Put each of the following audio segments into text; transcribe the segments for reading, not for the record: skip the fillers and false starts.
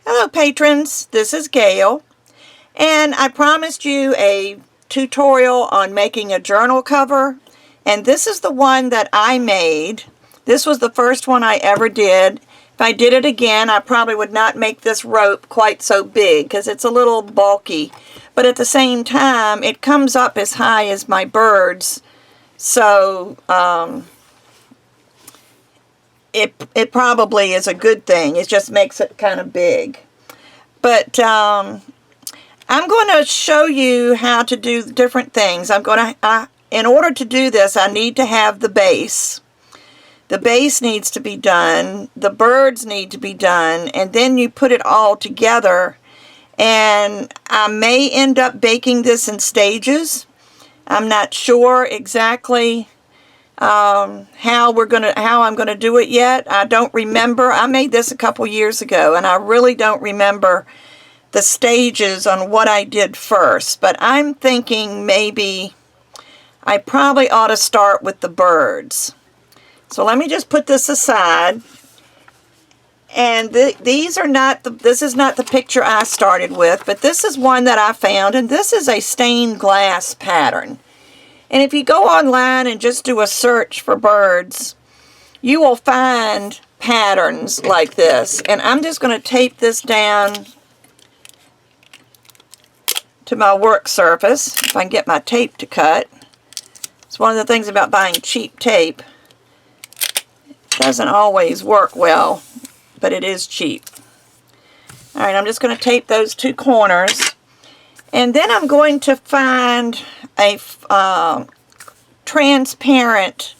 Hello patrons, this is Gayle, and I promised you a tutorial on making a journal cover, and this is the one that I made. This was the first one I ever did. If I did it again, I probably would not make this rope quite so big because it's a little bulky, but at the same time it comes up as high as my birds, so it probably is a good thing. It just makes it kind of big. But I'm going to show you how to do different things. In order to do this, I need to have the base. The base needs to be done. The birds need to be done. And then you put it all together. And I may end up baking this in stages. I'm not sure exactly how I'm going to do it yet. I don't remember. I made this a couple years ago, and I really don't remember the stages on what I did first. But I'm thinking maybe I probably ought to start with the birds. So let me just put this aside. And this is not the picture I started with, but this is one that I found, and this is a stained glass pattern. And if you go online and just do a search for birds, you will find patterns like this. And I'm just going to tape this down to my work surface, if I can get my tape to cut. It's one of the things about buying cheap tape. It doesn't always work well, but it is cheap. Alright, I'm just going to tape those two corners. And then I'm going to find a transparent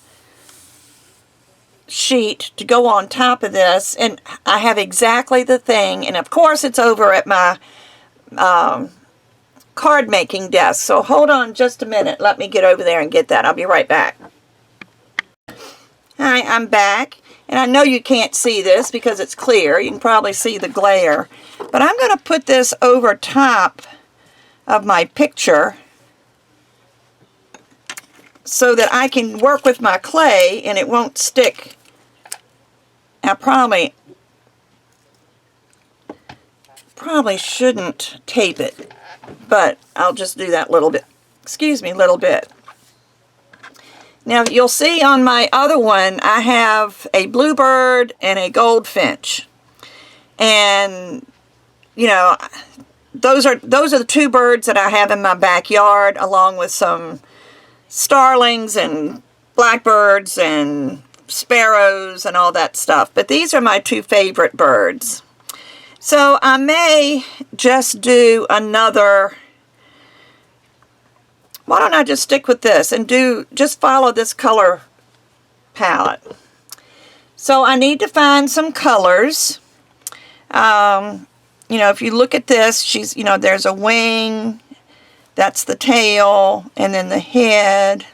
sheet to go on top of this, and I have exactly the thing, and of course it's over at my card making desk. So hold on just a minute, let me get over there and get that. I'll be right back. Hi, I'm back, and I know you can't see this because it's clear. You can probably see the glare, but I'm going to put this over top of my picture so that I can work with my clay and it won't stick. I probably shouldn't tape it, but I'll just do that little bit. Excuse me, little bit. Now you'll see on my other one I have a bluebird and a goldfinch, and you know, those are the two birds that I have in my backyard, along with some starlings and blackbirds and sparrows and all that stuff. But these are my two favorite birds. So I may just do another. Why don't I just stick with this and just follow this color palette. So I need to find some colors. You know, if you look at this, there's a wing, that's the tail, and then the head.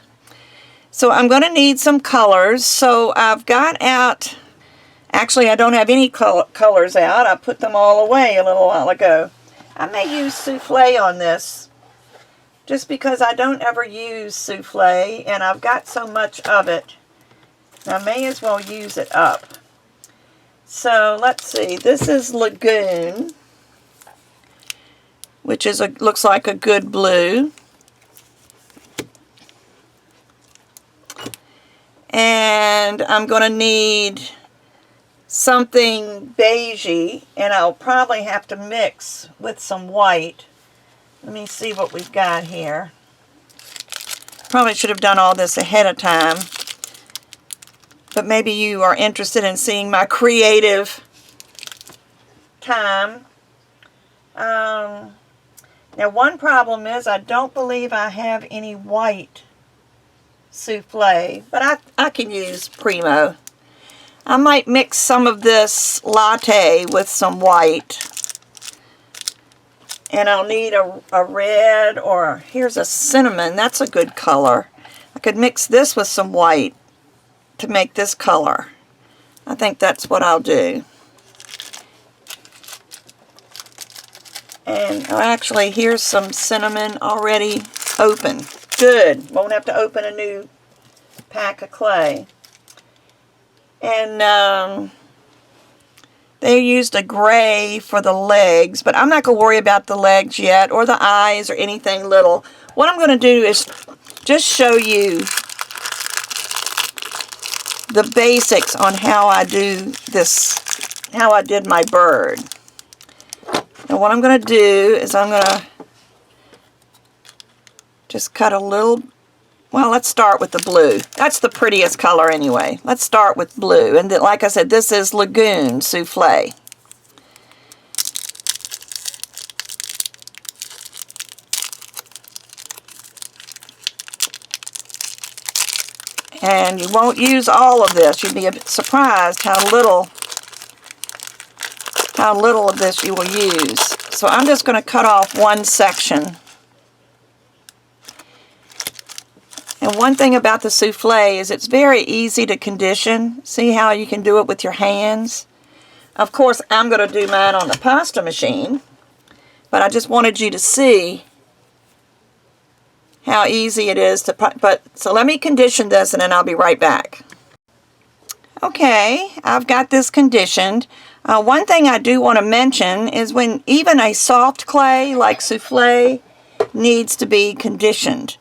So I'm going to need some colors. So I've got out, actually I don't have any colors out. I put them all away a little while ago. I may use souffle on this, just because I don't ever use souffle, and I've got so much of it. I may as well use it up. So let's see, this is Lagoon, which is looks like a good blue. And I'm going to need something beigey, and I'll probably have to mix with some white. Let me see what we've got here. Probably should have done all this ahead of time, but maybe you are interested in seeing my creative time. Now one problem is I don't believe I have any white souffle, but I can use Primo. I might mix some of this latte with some white. And I'll need a red, or here's a cinnamon. That's a good color. I could mix this with some white to make this color. I think that's what I'll do. And actually, here's some cinnamon already open. Good. Won't have to open a new pack of clay. And they used a gray for the legs, but I'm not going to worry about the legs yet, or the eyes, or anything little. What I'm going to do is just show you the basics on how I do this, how I did my bird. And what I'm going to do is I'm going to just cut a little, well, let's start with the blue. That's the prettiest color anyway. Let's start with blue. And like I said, this is Lagoon Souffle. And you won't use all of this. You'd be a bit surprised how little of this you will use. So I'm just going to cut off one section. And one thing about the souffle is it's very easy to condition. See how you can do it with your hands? Of course, I'm going to do mine on the pasta machine, but I just wanted you to see how easy it is to, so let me condition this and then I'll be right back. Okay, I've got this conditioned. One thing I do want to mention is when even a soft clay like souffle needs to be conditioned.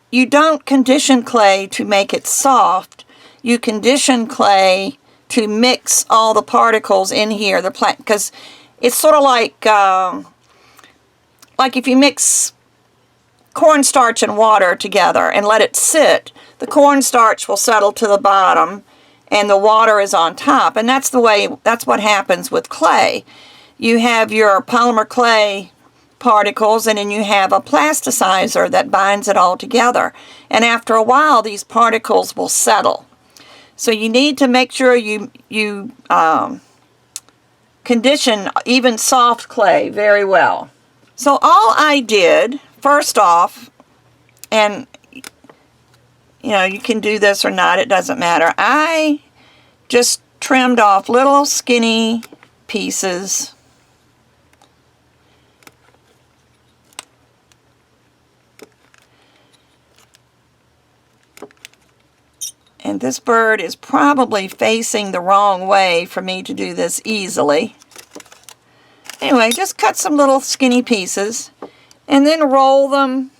You don't condition clay to make it soft. You condition clay to mix all the particles in here. Because it's sort of like if you mix cornstarch and water together and let it sit, the cornstarch will settle to the bottom and the water is on top. And that's what happens with clay. You have your polymer clay particles and then you have a plasticizer that binds it all together. And after a while, these particles will settle. So you need to make sure you condition even soft clay very well. So all I did, first off, and you know, you can do this or not, it doesn't matter. I just trimmed off little skinny pieces. And this bird is probably facing the wrong way for me to do this easily. Anyway, just cut some little skinny pieces and then roll them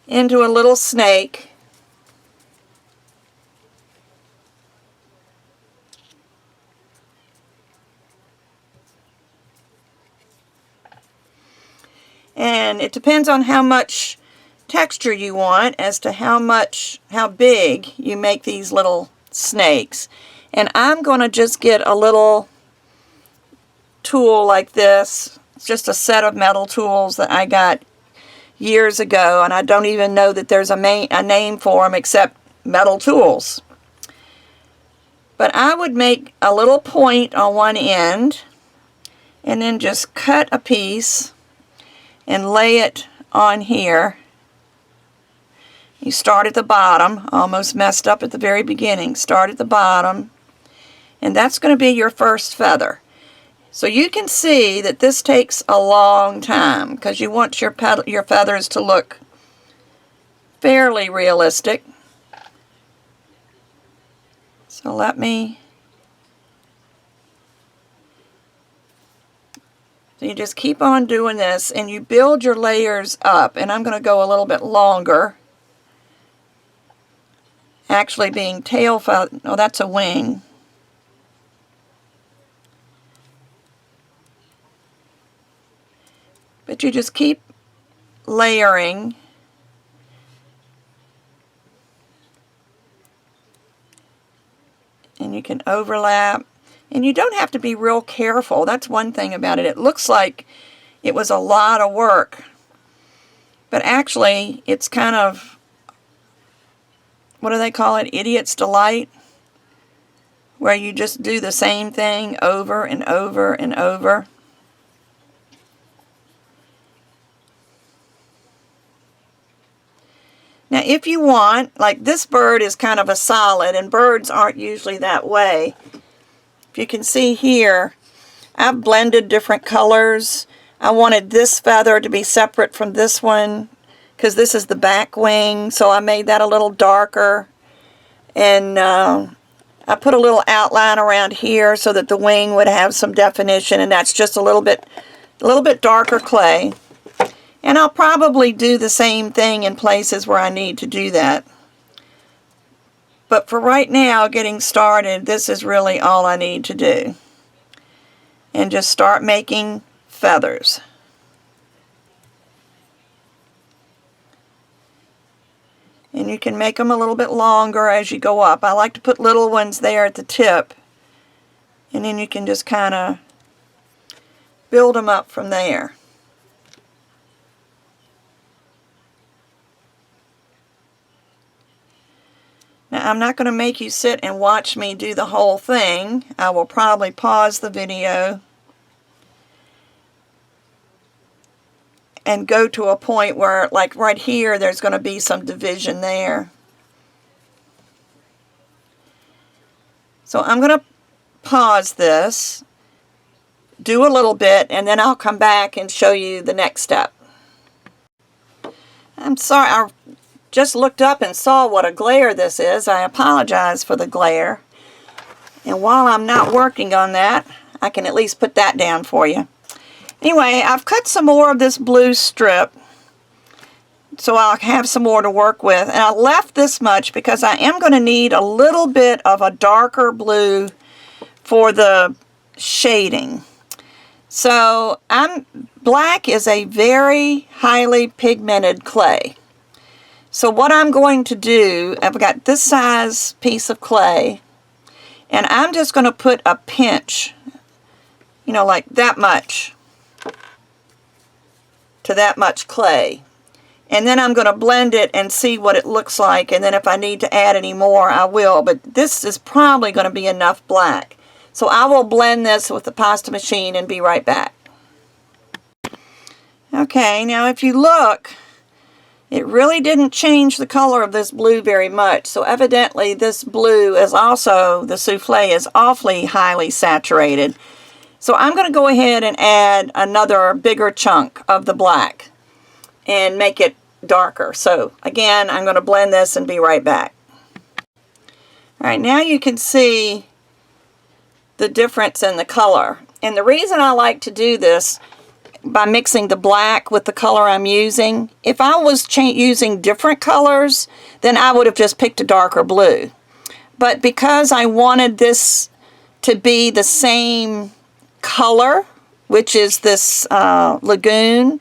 into a little snake. And it depends on how much texture you want as to how big you make these little snakes. And I'm going to just get a little tool like this. It's just a set of metal tools that I got years ago, and I don't even know that there's a name for them except metal tools. But I would make a little point on one end and then just cut a piece and lay it on here. You start at the bottom, almost messed up at the very beginning. Start at the bottom, and that's going to be your first feather. So you can see that this takes a long time because you want your feathers to look fairly realistic. So so you just keep on doing this and you build your layers up, and I'm going to go a little bit longer. Actually being tail feather, oh, that's a wing. But you just keep layering. And you can overlap. And you don't have to be real careful. That's one thing about it. It looks like it was a lot of work. But actually, it's kind of, what do they call it? Idiot's delight, where you just do the same thing over and over and over. Now, if you want, like this bird is kind of a solid, and birds aren't usually that way. If you can see here, I've blended different colors. I wanted this feather to be separate from this one, because this is the back wing, so I made that a little darker. And I put a little outline around here so that the wing would have some definition, and that's just a little bit darker clay. And I'll probably do the same thing in places where I need to do that. But for right now, getting started, this is really all I need to do. And just start making feathers. And you can make them a little bit longer as you go up. I like to put little ones there at the tip. And then you can just kind of build them up from there. Now, I'm not going to make you sit and watch me do the whole thing. I will probably pause the video and go to a point where, like right here, there's going to be some division there. So I'm going to pause this, do a little bit, and then I'll come back and show you the next step. I'm sorry, I just looked up and saw what a glare this is. I apologize for the glare. And while I'm not working on that, I can at least put that down for you. Anyway, I've cut some more of this blue strip, so I'll have some more to work with. And I left this much because I am going to need a little bit of a darker blue for the shading. So black is a very highly pigmented clay. So what I'm going to do, I've got this size piece of clay, and I'm just going to put a pinch, you know, like that much to that much clay. And then I'm going to blend it and see what it looks like, and then if I need to add any more, I will. But this is probably going to be enough black. So I will blend this with the pasta machine and be right back. Okay, now if you look, it really didn't change the color of this blue very much. So evidently this blue is also, the souffle is awfully highly saturated. So I'm going to go ahead and add another bigger chunk of the black and make it darker. So again, I'm going to blend this and be right back. Alright, now you can see the difference in the color. And the reason I like to do this by mixing the black with the color I'm using, if I was using different colors, then I would have just picked a darker blue. But because I wanted this to be the same color, which is this lagoon,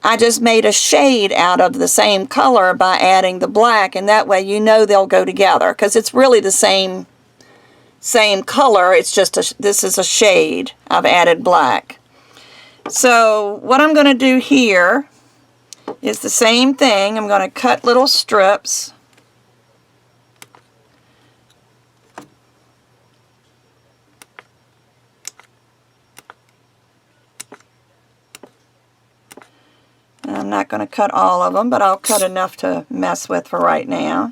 I just made a shade out of the same color by adding the black, and that way you know they'll go together, because it's really the same color. It's just this is a shade. I've added black. So what I'm going to do here is the same thing. I'm going to cut little strips. And I'm not going to cut all of them, but I'll cut enough to mess with for right now.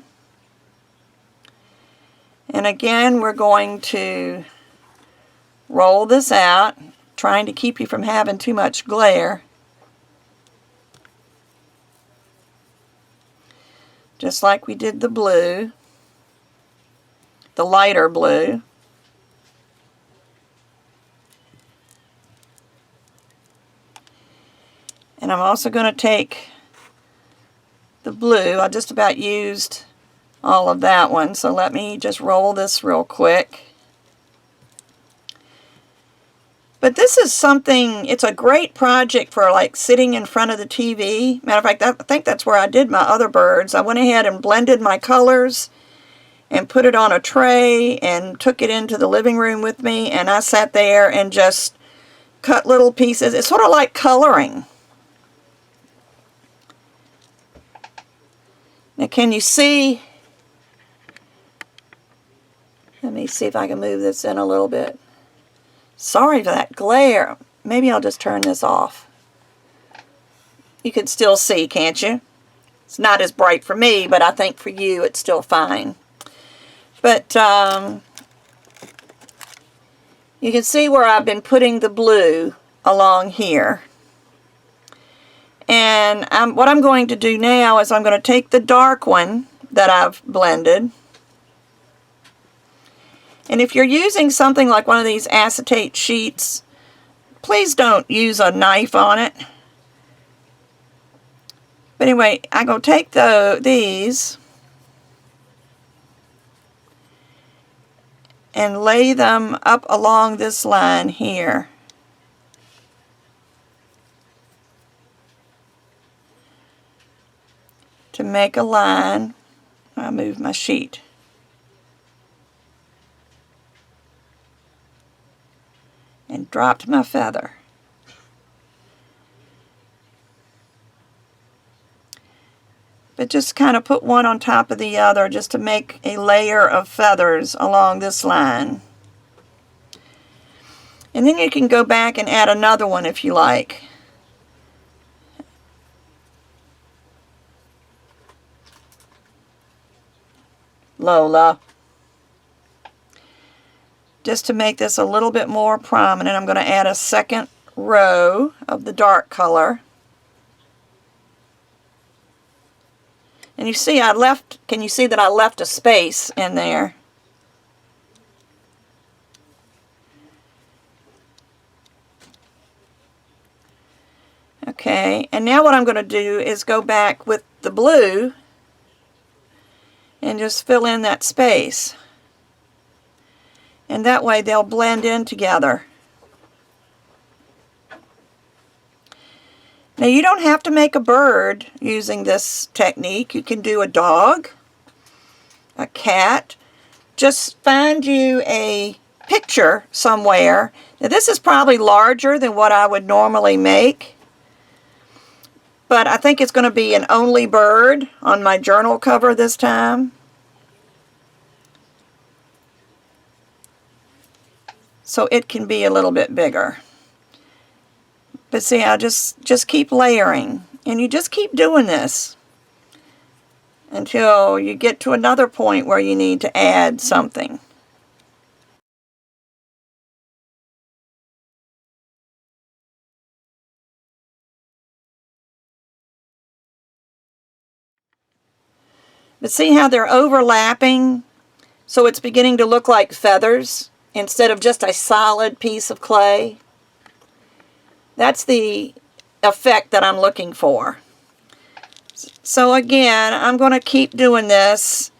And again, we're going to roll this out, trying to keep you from having too much glare. Just like we did the blue, the lighter blue. And I'm also going to take the blue. I just about used all of that one, so let me just roll this real quick. But this is something, it's a great project for like sitting in front of the TV. Matter of fact, I think that's where I did my other birds. I went ahead and blended my colors and put it on a tray and took it into the living room with me, and I sat there and just cut little pieces. It's sort of like coloring. Now can you see? Let me see if I can move this in a little bit. Sorry for that glare. Maybe I'll just turn this off. You can still see, can't you? It's not as bright for me, but I think for you it's still fine. But you can see where I've been putting the blue along here. And what I'm going to do now is I'm going to take the dark one that I've blended. And if you're using something like one of these acetate sheets, please don't use a knife on it. But anyway, I'm going to take these and lay them up along this line here. To make a line. I'll move my sheet. And dropped my feather. But just kind of put one on top of the other just to make a layer of feathers along this line. And then you can go back and add another one if you like. Lola. Just to make this a little bit more prominent, I'm going to add a second row of the dark color. And you see can you see that I left a space in there? Okay, and now what I'm going to do is go back with the blue and just fill in that space. And that way they'll blend in together. Now you don't have to make a bird using this technique. You can do a dog, a cat. Just find you a picture somewhere. Now this is probably larger than what I would normally make, but I think it's going to be an only bird on my journal cover this time. So it can be a little bit bigger. But see, I just keep layering. And you just keep doing this until you get to another point where you need to add something. But see how they're overlapping? So it's beginning to look like feathers instead of just a solid piece of clay. That's the effect that I'm looking for. So again, I'm going to keep doing this.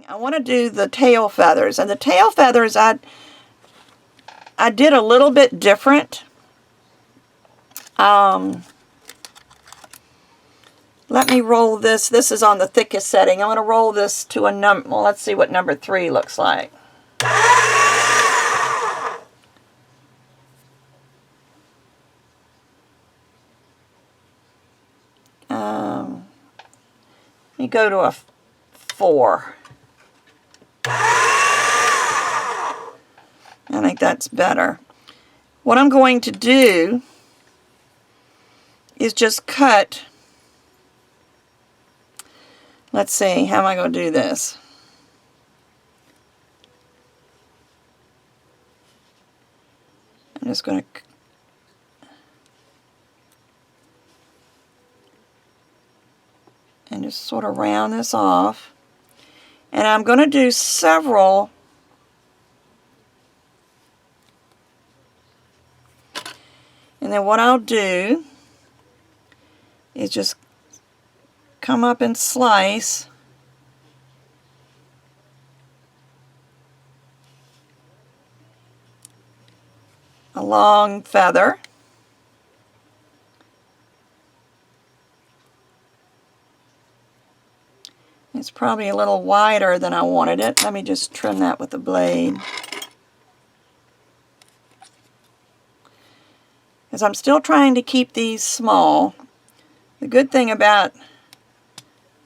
I want to do the tail feathers. And the tail feathers I did a little bit different. Let me roll this. This is on the thickest setting. I'm going to roll this to a number. Well, let's see what number 3 looks like. Let me go to a 4. I think that's better. What I'm going to do is just cut. Let's see, how am I going to do this? I'm just going to and just sort of round this off. And I'm going to do several and then what I'll do is just come up and slice a long feather. It's probably a little wider than I wanted it. Let me just trim that with the blade. because I'm still trying to keep these small. The good thing about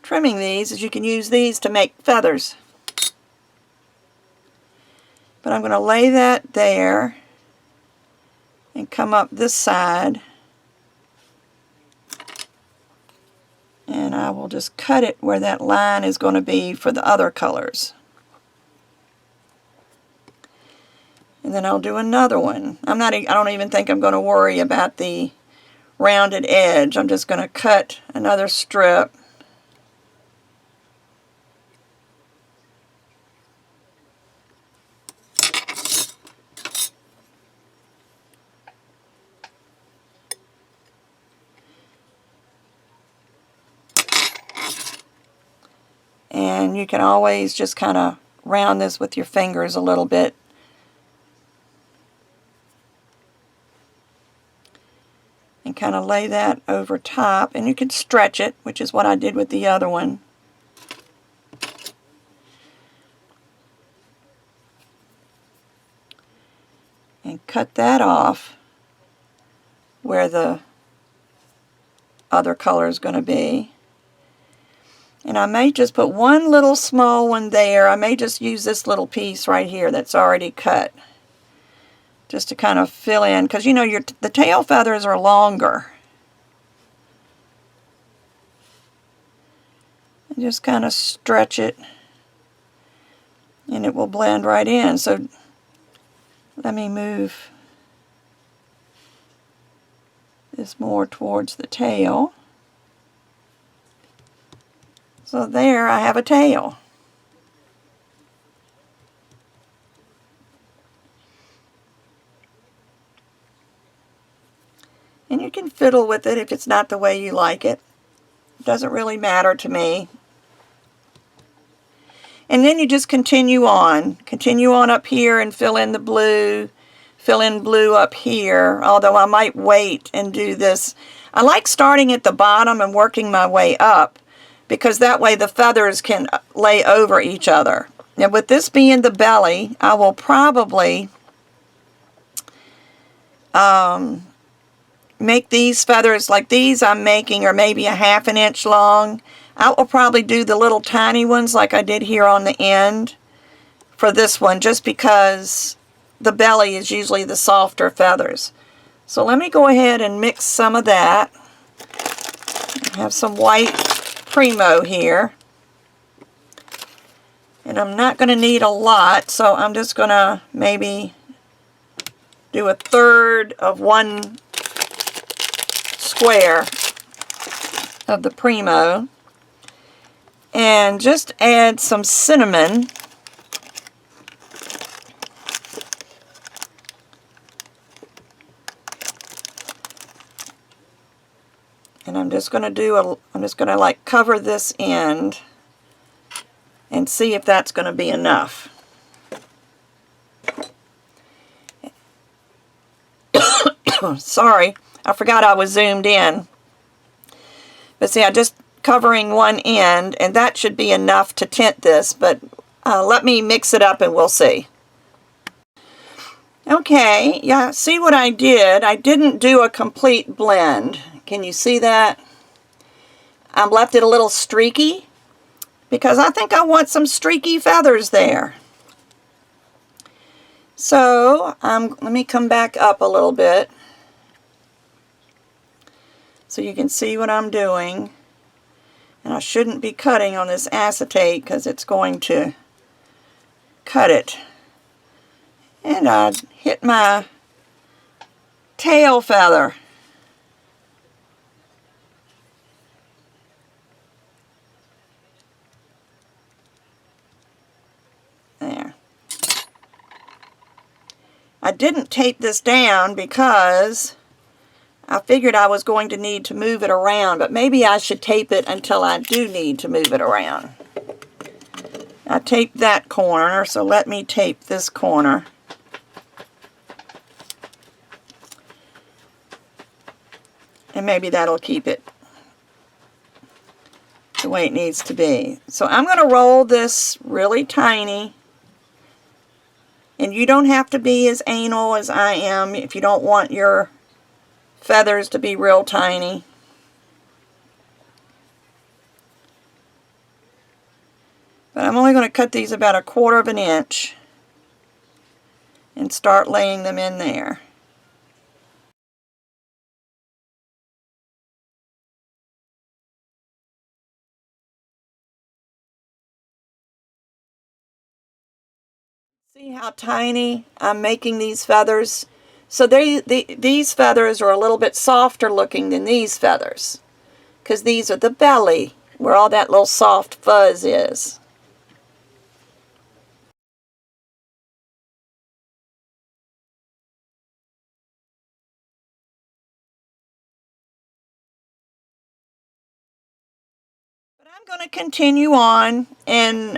trimming these is you can use these to make feathers. But I'm going to lay that there and come up this side, and I will just cut it where that line is going to be for the other colors. And then I'll do another one. I don't even think I'm going to worry about the rounded edge. I'm just going to cut another strip. And you can always just kind of round this with your fingers a little bit. And kind of lay that over top. And you can stretch it, which is what I did with the other one. And cut that off where the other color is going to be. And I may just put one little small one there. I may just use this little piece right here that's already cut, just to kind of fill in, because you know the tail feathers are longer. And just kind of stretch it, and it will blend right in. So let me move this more towards the tail. So there I have a tail. And you can fiddle with it if it's not the way you like it. It doesn't really matter to me. And then you just continue on. Continue on up here and fill in the blue. Fill in blue up here, although I might wait and do this. I like starting at the bottom and working my way up, because that way the feathers can lay over each other. Now with this being the belly, I will probably make these feathers, like these I'm making are maybe a 1/2 inch long. I will probably do the little tiny ones like I did here on the end for this one, just because the belly is usually the softer feathers. So let me go ahead and mix some of that. I have some white Primo here, and I'm not going to need a lot, so I'm just going to maybe do 1/3 of one square of the Primo, and just add some cinnamon. And I'm just going to like cover this end and see if that's going to be enough. Sorry, I forgot I was zoomed in. But see, I'm just covering one end, and that should be enough to tint this, but let me mix it up and we'll see. Okay, yeah, see what I did? I didn't do a complete blend. Can you see that? I've left it a little streaky because I think I want some streaky feathers there. So let me come back up a little bit so you can see what I'm doing. And I shouldn't be cutting on this acetate because it's going to cut it. And I hit my tail feather. There. I didn't tape this down because I figured I was going to need to move it around, but maybe I should tape it until I do need to move it around. I taped that corner, so let me tape this corner. And maybe that'll keep it the way it needs to be. So I'm going to roll this really tiny. And you don't have to be as anal as I am if you don't want your feathers to be real tiny. But I'm only going to cut these about 1/4 of an inch and start laying them in there. See how tiny I'm making these feathers? So these feathers are a little bit softer looking than these feathers, because these are the belly, where all that little soft fuzz is. But I'm going to continue on, and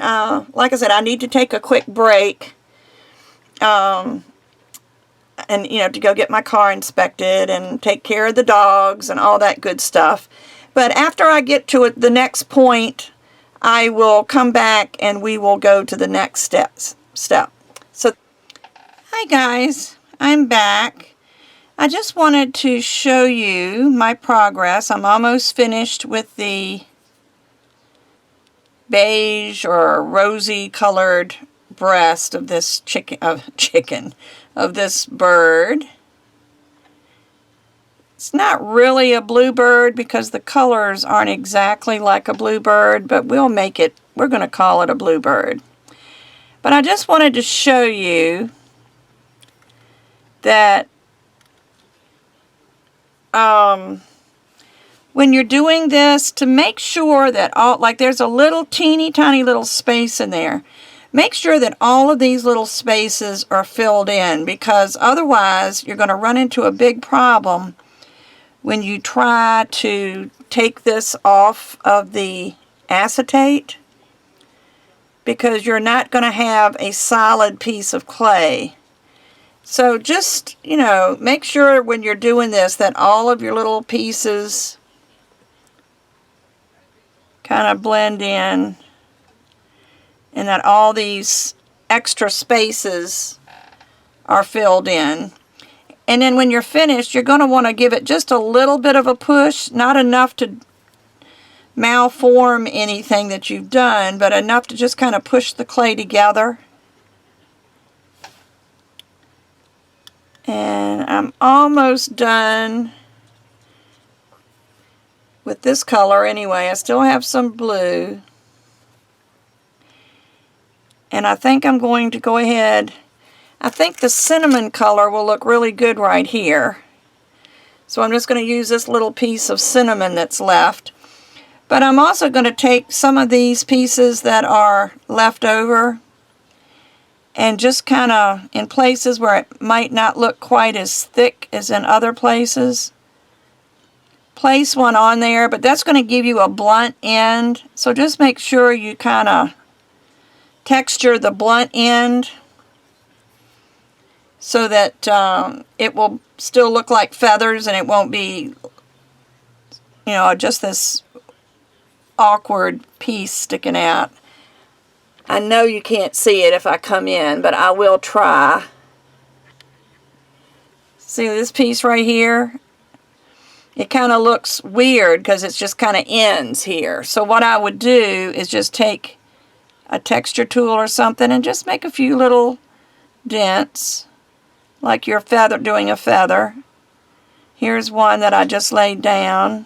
like I said, I need to take a quick break. And to go get my car inspected and take care of the dogs and all that good stuff. But after I get to the next point, I will come back and we will go to the next step. So, hi guys, I'm back. I just wanted to show you my progress. I'm almost finished with the beige or rosy colored breast of this of this bird. It's not really a bluebird because the colors aren't exactly like a bluebird, but we're going to call it a bluebird. But I just wanted to show you that when you're doing this, to make sure that there's a little teeny tiny little space in there. Make sure that all of these little spaces are filled in, because otherwise you're going to run into a big problem when you try to take this off of the acetate, because you're not going to have a solid piece of clay. So just, make sure when you're doing this that all of your little pieces kind of blend in, and that all these extra spaces are filled in. And then when you're finished, you're going to want to give it just a little bit of a push, not enough to malform anything that you've done, but enough to just kind of push the clay together. And I'm almost done with this color anyway. I still have some blue. And I think I'm going to go ahead. I think the cinnamon color will look really good right here. So I'm just going to use this little piece of cinnamon that's left. But I'm also going to take some of these pieces that are left over and just kind of, in places where it might not look quite as thick as in other places, place one on there. But that's going to give you a blunt end. So just make sure you kind of texture the blunt end so that it will still look like feathers and it won't be, just this awkward piece sticking out. I know you can't see it if I come in, but I will try. See this piece right here? It kind of looks weird because it's just kind of ends here. So what I would do is just take a texture tool or something and just make a few little dents, like you're doing a feather. Here's one that I just laid down.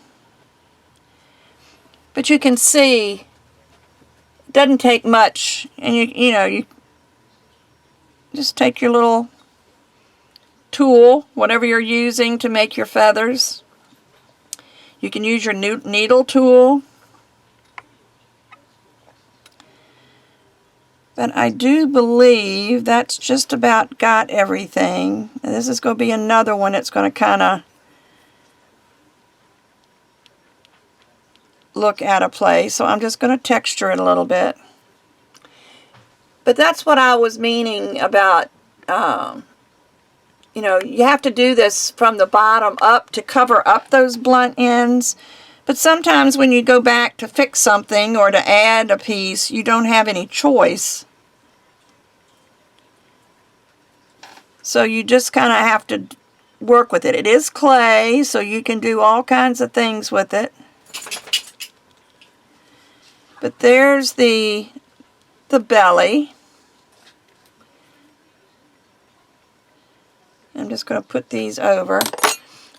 But you can see it doesn't take much, and you just take your little tool, whatever you're using to make your feathers. You can use your needle tool. But I do believe that's just about got everything. And this is going to be another one that's going to kind of look out of place. So I'm just going to texture it a little bit. But that's what I was meaning about, you have to do this from the bottom up to cover up those blunt ends. But sometimes when you go back to fix something or to add a piece, you don't have any choice. So you just kind of have to work with it. It is clay, so you can do all kinds of things with it. But there's the belly. I'm just going to put these over.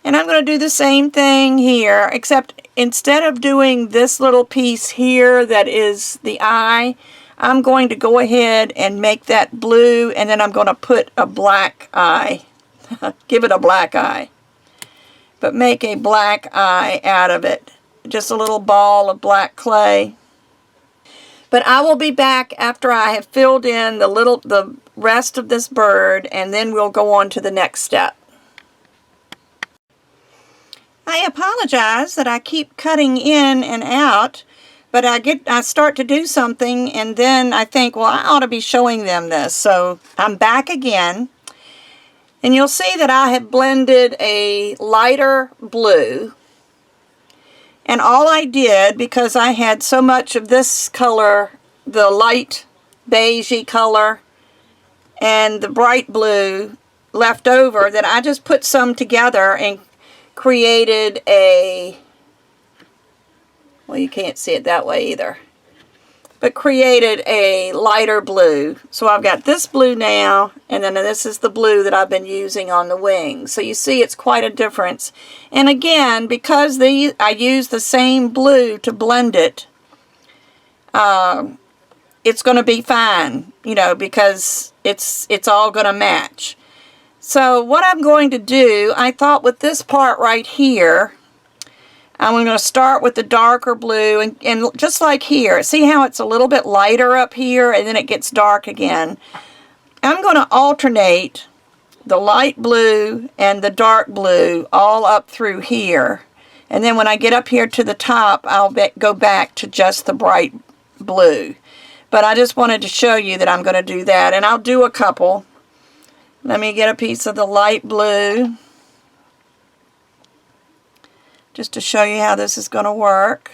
And I'm going to do the same thing here, except instead of doing this little piece here that is the eye, I'm going to go ahead and make that blue, and then I'm going to put a black eye. Give it a black eye. But make a black eye out of it. Just a little ball of black clay. But I will be back after I have filled in the rest of this bird, and then we'll go on to the next step. I apologize that I keep cutting in and out, but I start to do something, and then I think, well, I ought to be showing them this. So I'm back again, and you'll see that I have blended a lighter blue. And all I did, because I had so much of this color, the light beigey color, and the bright blue left over, that I just put some together and created a, well, you can't see it that way either, but created a lighter blue. So I've got this blue now, and then this is the blue that I've been using on the wings. So you see it's quite a difference. And again, because I use the same blue to blend it, it's going to be fine, you know, because it's all going to match. So what I'm going to do, I thought with this part right here, I'm going to start with the darker blue, and just like here, see how it's a little bit lighter up here and then it gets dark again. I'm going to alternate the light blue and the dark blue all up through here. And then when I get up here to the top, I'll go back to just the bright blue. But I just wanted to show you that I'm going to do that, and I'll do a couple. Let me get a piece of the light blue, just to show you how this is going to work.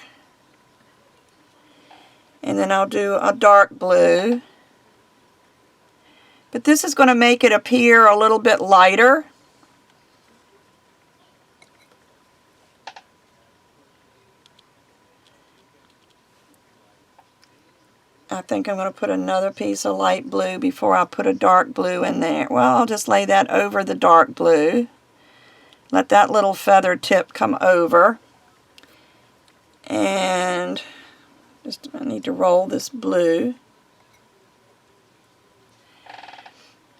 And then I'll do a dark blue. But this is going to make it appear a little bit lighter. I think I'm going to put another piece of light blue before I put a dark blue in there. Well, I'll just lay that over the dark blue. Let that little feather tip come over. And I need to roll this blue.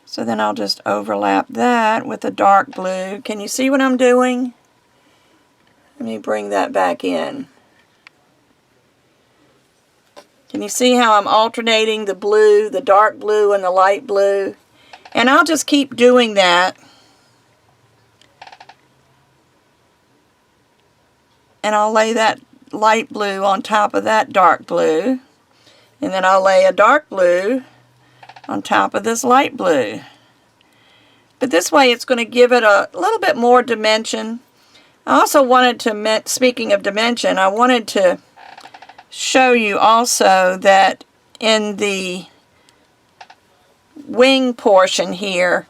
So then I'll just overlap that with a dark blue. Can you see what I'm doing? Let me bring that back in. Can you see how I'm alternating the blue, the dark blue, and the light blue? And I'll just keep doing that. And I'll lay that light blue on top of that dark blue. And then I'll lay a dark blue on top of this light blue. But this way it's going to give it a little bit more dimension. I also wanted to, speaking of dimension, I wanted to show you also that in the wing portion here,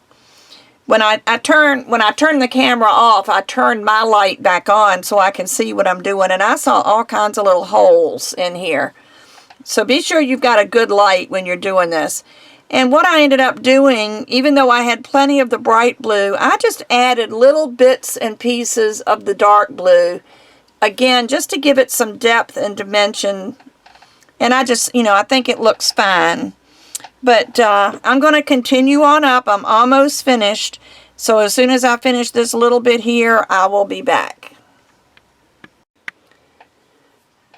when I turn the camera off, I turned my light back on so I can see what I'm doing, and I saw all kinds of little holes in here. So be sure you've got a good light when you're doing this. And what I ended up doing, even though I had plenty of the bright blue, I just added little bits and pieces of the dark blue. Again, just to give it some depth and dimension. And I just, you know, I think it looks fine. But I'm going to continue on up. I'm almost finished. So as soon as I finish this little bit here, I will be back.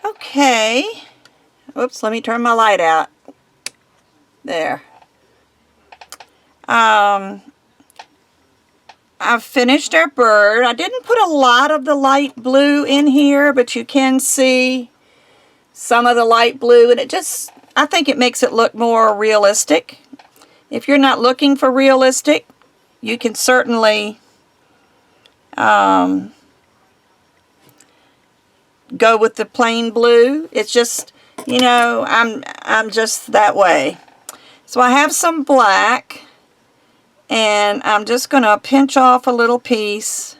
Okay. Oops, let me turn my light out. There. I've finished our bird. I didn't put a lot of the light blue in here, but you can see some of the light blue, and it just, I think it makes it look more realistic. If you're not looking for realistic, you can certainly go with the plain blue. It's just, you know, I'm just that way. So I have some black, And I'm just going to pinch off a little piece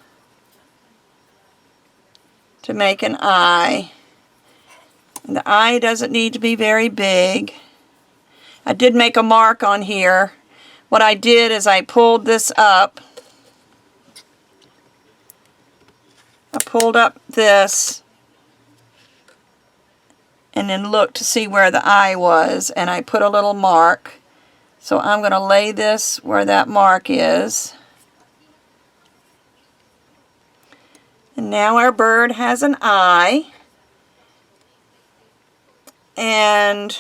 to make an eye. And the eye doesn't need to be very big. I did make a mark on here. What I did is I pulled this up. I pulled up this and then looked to see where the eye was, and I put a little mark. So I'm going to lay this where that mark is. And now our bird has an eye. And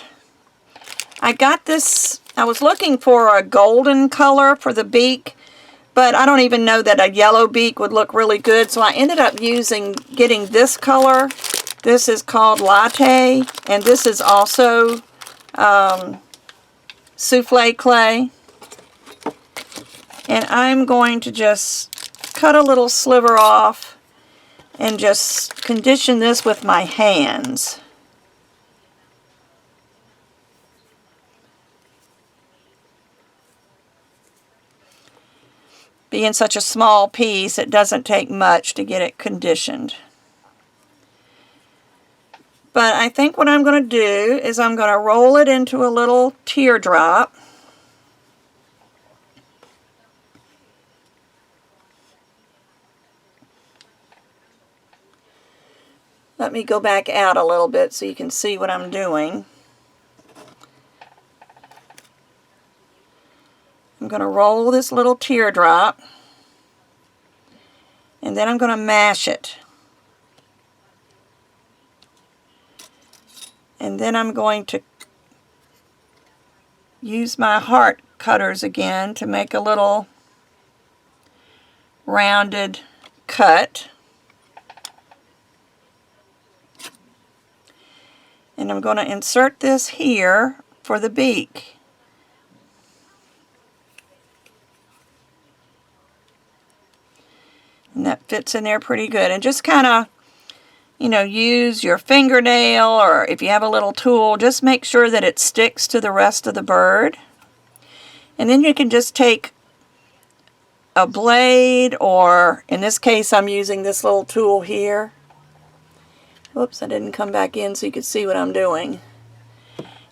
I got this, I was looking for a golden color for the beak, but I don't even know that a yellow beak would look really good. So I ended up getting this color. This is called Latte, and this is also souffle clay. And I'm going to just cut a little sliver off and just condition this with my hands. Being such a small piece, it doesn't take much to get it conditioned. But I think what I'm going to do is I'm going to roll it into a little teardrop. Let me go back out a little bit so you can see what I'm doing. I'm going to roll this little teardrop, and then I'm going to mash it. And then I'm going to use my heart cutters again to make a little rounded cut. And I'm going to insert this here for the beak. And that fits in there pretty good. And just kind of, you know, use your fingernail, or if you have a little tool, just make sure that it sticks to the rest of the bird. And then you can just take a blade, or in this case I'm using this little tool here. Whoops, I didn't come back in so you could see what I'm doing.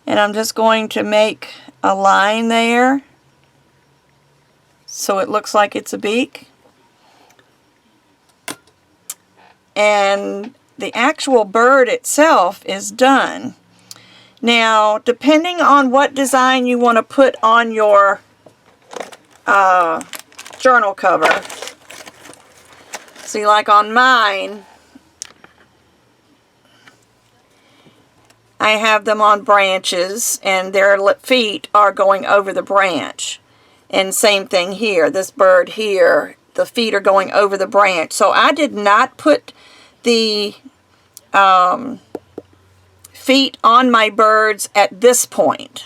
And I'm just going to make a line there so it looks like it's a beak. And the actual bird itself is done. Now, depending on what design you want to put on your journal cover, see, like on mine, I have them on branches, and their feet are going over the branch. And same thing here, this bird here, the feet are going over the branch. So I did not put the feet on my birds at this point.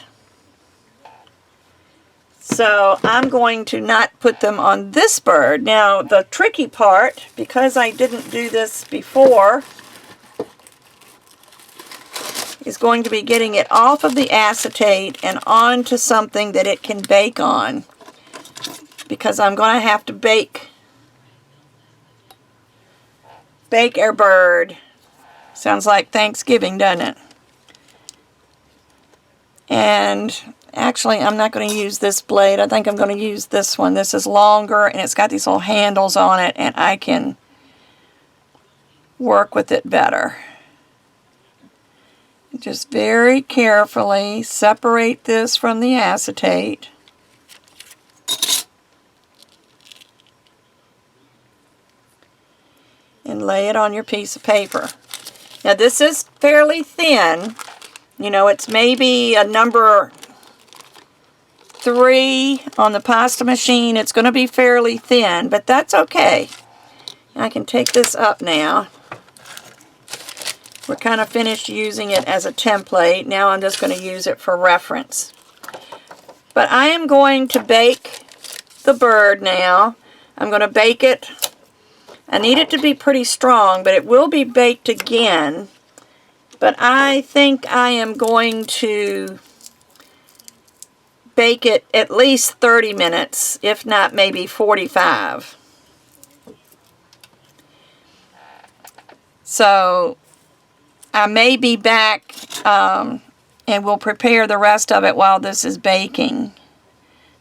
So I'm going to not put them on this bird. Now the tricky part, because I didn't do this before, is going to be getting it off of the acetate and onto something that it can bake on. Because I'm going to have to bake our bird. Sounds like Thanksgiving, doesn't it? And actually, I'm not going to use this blade. I think I'm going to use this one. This is longer, and it's got these little handles on it, and I can work with it better. Just very carefully separate this from the acetate. And lay it on your piece of paper. Now this is fairly thin. You know, it's maybe a number 3 on the pasta machine. It's going to be fairly thin, but that's okay. I can take this up now. We're kind of finished using it as a template. Now I'm just going to use it for reference. But I am going to bake the bird now. I'm going to bake it. I need it to be pretty strong, but it will be baked again. But I think I am going to bake it at least 30 minutes, if not maybe 45. So I may be back and we'll prepare the rest of it while this is baking.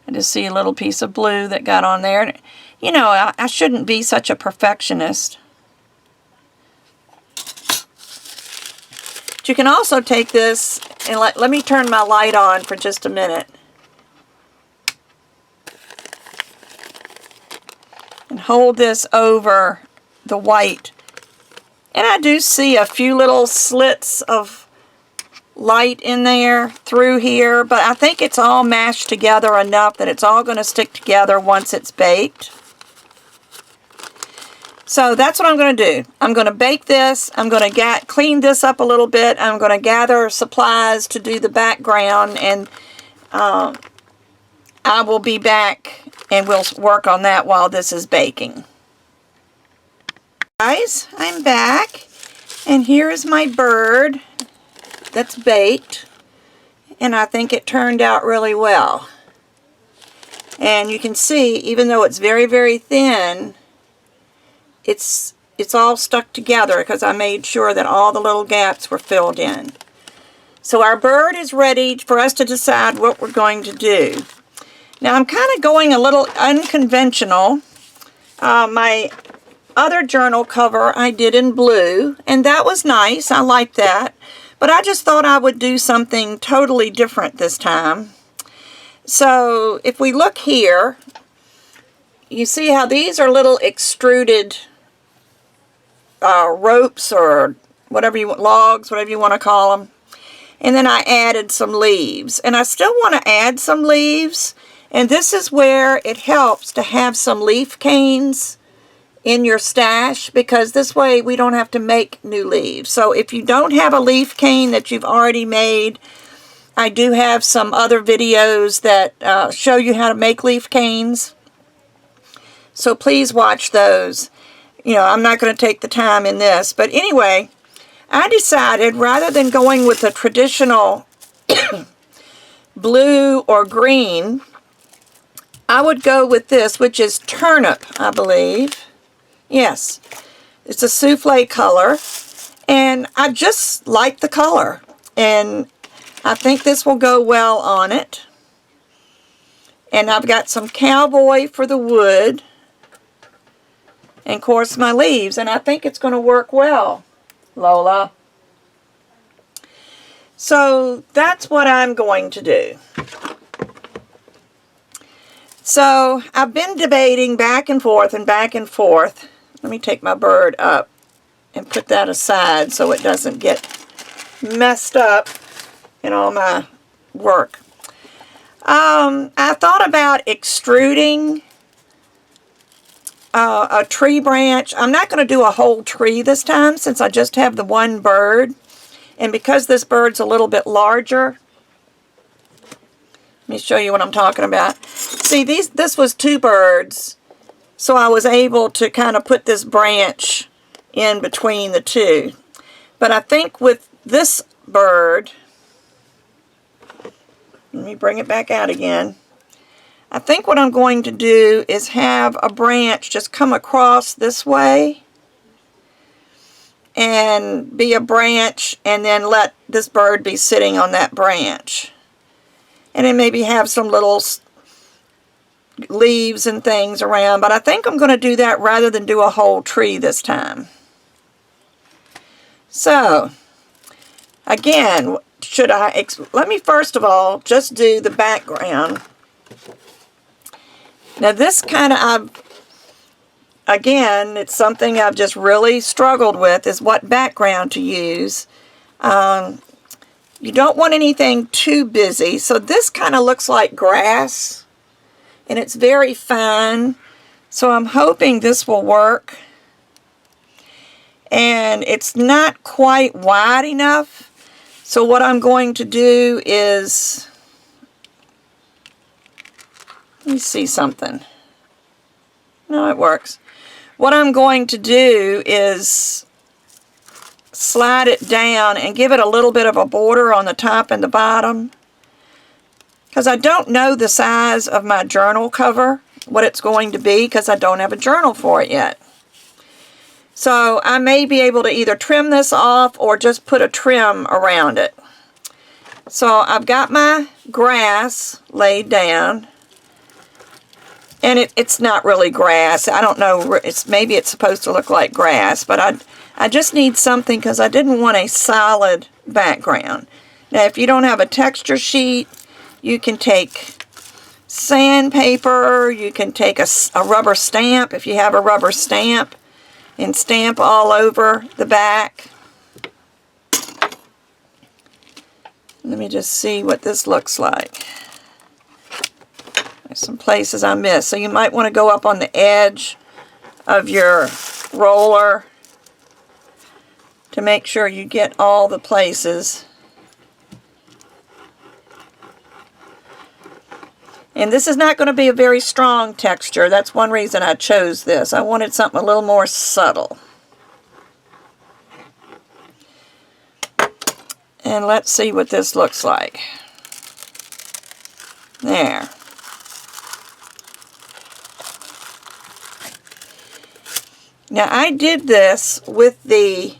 I just see a little piece of blue that got on there. You know, I shouldn't be such a perfectionist. But you can also take this and let me turn my light on for just a minute. And hold this over the white. And I do see a few little slits of light in there through here, but I think it's all mashed together enough that it's all going to stick together once it's baked. So that's what I'm going to do. I'm going to bake this. I'm going to clean this up a little bit. I'm going to gather supplies to do the background, and I will be back and we'll work on that while this is baking. Guys, I'm back, and here is my bird that's baked, and I think it turned out really well. And you can see, even though it's very, very thin, it's all stuck together because I made sure that all the little gaps were filled in. So our bird is ready for us to decide what we're going to do. Now I'm kind of going a little unconventional. My other journal cover I did in blue, and that was nice. I liked that. But I just thought I would do something totally different this time. So if we look here, you see how these are little extruded ropes or whatever you want, logs, whatever you want to call them. And then I added some leaves. And I still want to add some leaves. And this is where it helps to have some leaf canes in your stash, because this way we don't have to make new leaves. So if you don't have a leaf cane that you've already made, I do have some other videos that show you how to make leaf canes. So please watch those. You know, I'm not going to take the time in this. But anyway, I decided rather than going with the traditional blue or green, I would go with this, which is turnip, I believe. Yes, it's a souffle color, and I just like the color, and I think this will go well on it. And I've got some cowboy for the wood, and of course my leaves, and I think it's going to work well, Lola. So that's what I'm going to do. So I've been debating back and forth and back and forth. Let me take my bird up and put that aside so it doesn't get messed up in all my work. I thought about extruding a tree branch. I'm not going to do a whole tree this time since I just have the one bird. And because this bird's a little bit larger, let me show you what I'm talking about. See, this was two birds, so I was able to kind of put this branch in between the two. But I think with this bird, let me bring it back out again. I think what I'm going to do is have a branch just come across this way and be a branch, and then let this bird be sitting on that branch. And then maybe have some little leaves and things around. But I think I'm going to do that rather than do a whole tree this time. So, again, let me first of all just do the background. Now this kind of, again, it's something I've just really struggled with, is what background to use. You don't want anything too busy. So this kind of looks like grass, and it's very fine. So I'm hoping this will work. And it's not quite wide enough. So what I'm going to do is, let me see something. No, it works. What I'm going to do is slide it down and give it a little bit of a border on the top and the bottom. because I don't know the size of my journal cover, what it's going to be, because I don't have a journal for it yet. So I may be able to either trim this off or just put a trim around it. So I've got my grass laid down. And it's not really grass. I don't know. Maybe it's supposed to look like grass. But I just need something because I didn't want a solid background. Now, if you don't have a texture sheet, you can take sandpaper. You can take a rubber stamp if you have a rubber stamp and stamp all over the back. Let me just see what this looks like. There's some places I missed. So you might want to go up on the edge of your roller to make sure you get all the places. And this is not going to be a very strong texture. That's one reason I chose this. I wanted something a little more subtle. And let's see what this looks like. There. Now I did this with the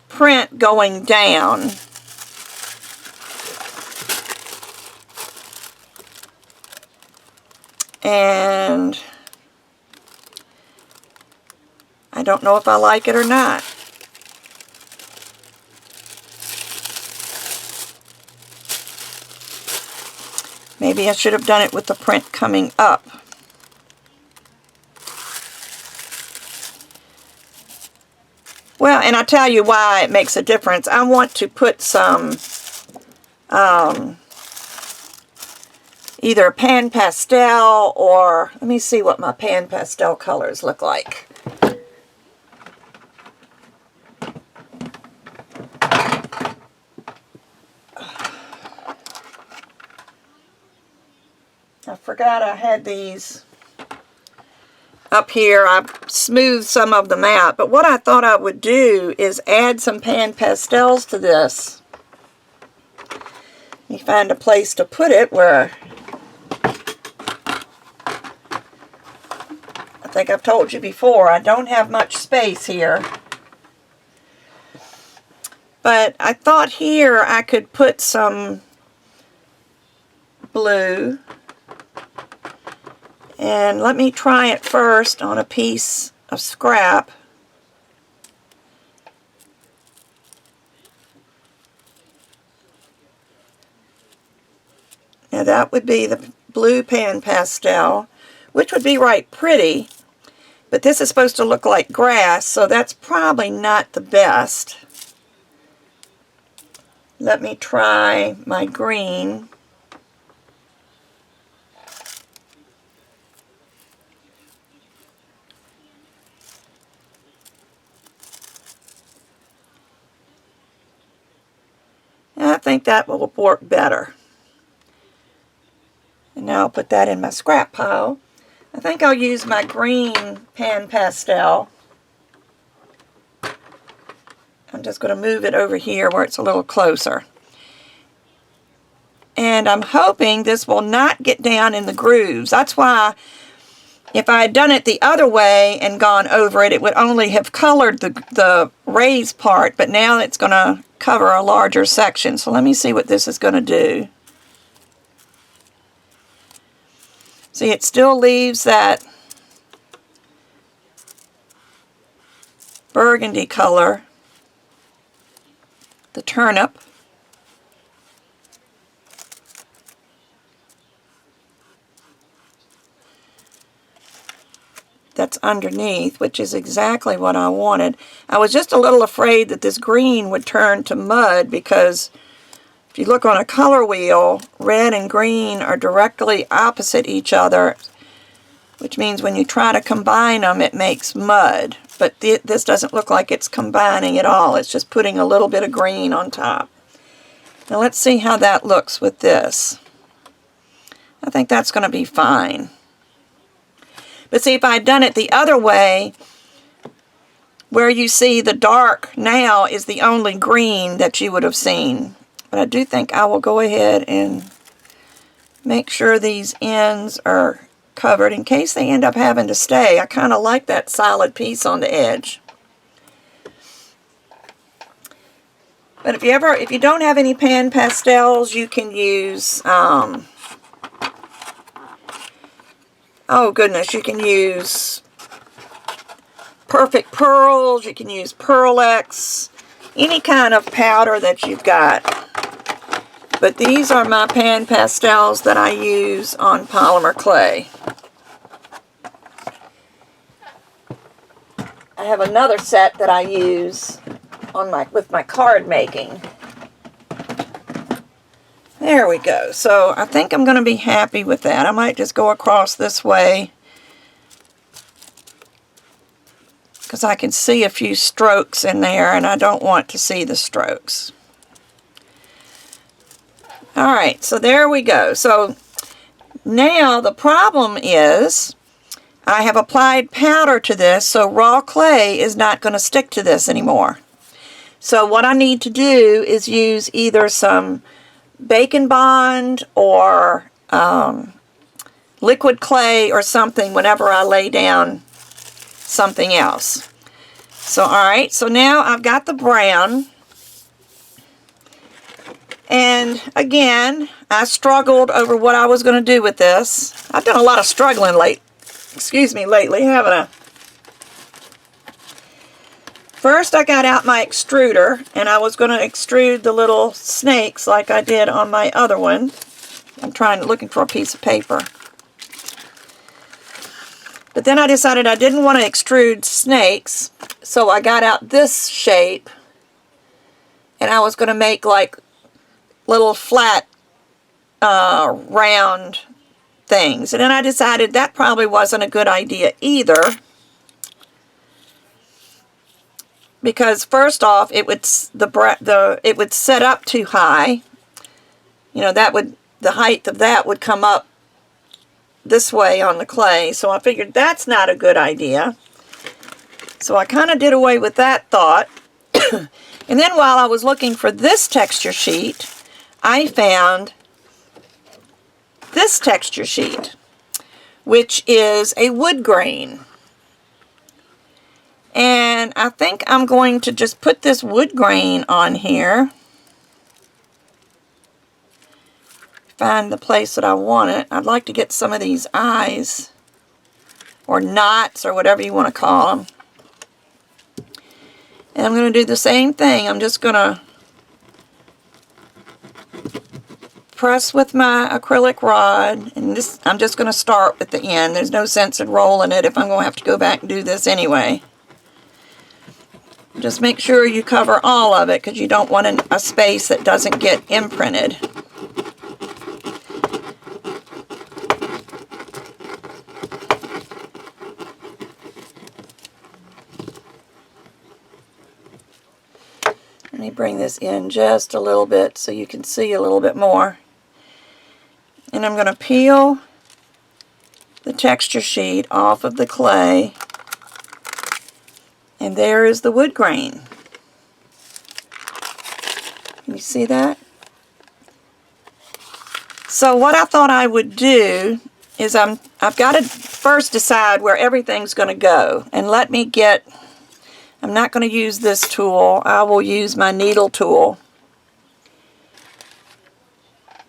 print going down. And I don't know if I like it or not. Maybe I should have done it with the print coming up. Well, and I'll tell you why it makes a difference. I want to put some either pan pastel or, let me see what my pan pastel colors look like. I forgot I had these up here. I've smoothed some of them out, but what I thought I would do is add some pan pastels to this. Let me find a place to put it where I think I've told you before, I don't have much space here. But I thought here I could put some blue. And let me try it first on a piece of scrap. Now that would be the blue pan pastel, which would be right pretty, but this is supposed to look like grass, so that's probably not the best. Let me try my green. I think that will work better. And now I'll put that in my scrap pile. I think I'll use my green pan pastel. I'm just going to move it over here where it's a little closer. And I'm hoping this will not get down in the grooves. That's why if I had done it the other way and gone over it, it would only have colored the raised part, but now it's going to cover a larger section. So let me see what this is going to do. See, it still leaves that burgundy color, the turnip. That's underneath, which is exactly what I wanted. I was just a little afraid that this green would turn to mud because if you look on a color wheel, red and green are directly opposite each other, which means when you try to combine them, it makes mud. But this doesn't look like it's combining at all. It's just putting a little bit of green on top. Now let's see how that looks with this. I think that's going to be fine. But see, if I had done it the other way, where you see the dark now is the only green that you would have seen. But I do think I will go ahead and make sure these ends are covered in case they end up having to stay. I kind of like that solid piece on the edge. But if you don't have any pan pastels, you can use, oh goodness, you can use Perfect Pearls, you can use Pearl X, any kind of powder that you've got. But these are my pan pastels that I use on polymer clay. I have another set that I use on with my card making. There we go. So I think I'm going to be happy with that. I might just go across this way because I can see a few strokes in there and I don't want to see the strokes. Alright, so there we go. So now the problem is I have applied powder to this, so raw clay is not going to stick to this anymore. So what I need to do is use either some Bacon Bond or liquid clay or something whenever I lay down something else. So alright, so now I've got the brown. And again, I struggled over what I was going to do with this. I've done a lot of struggling lately, haven't I? First I got out my extruder and I was going to extrude the little snakes like I did on my other one. I'm looking for a piece of paper. But then I decided I didn't want to extrude snakes, so I got out this shape and I was going to make like little flat round things. And then I decided that probably wasn't a good idea either, because first off it would set up too high. You know, the height of that would come up this way on the clay, so I figured that's not a good idea. So I kind of did away with that thought. And then while I was looking for this texture sheet, I found this texture sheet, which is a wood grain. And I think I'm going to just put this wood grain on here. Find the place that I want it. I'd like to get some of these eyes, or knots, or whatever you want to call them. And I'm going to do the same thing. I'm just going to press with my acrylic rod, and I'm just going to start at the end. There's no sense in rolling it if I'm going to have to go back and do this anyway. Just make sure you cover all of it because you don't want a space that doesn't get imprinted. Let me bring this in just a little bit so you can see a little bit more. And I'm going to peel the texture sheet off of the clay. And there is the wood grain. Can you see that? So what I thought I would do is I've got to first decide where everything's going to go. And let me get, I'm not going to use this tool. I will use my needle tool.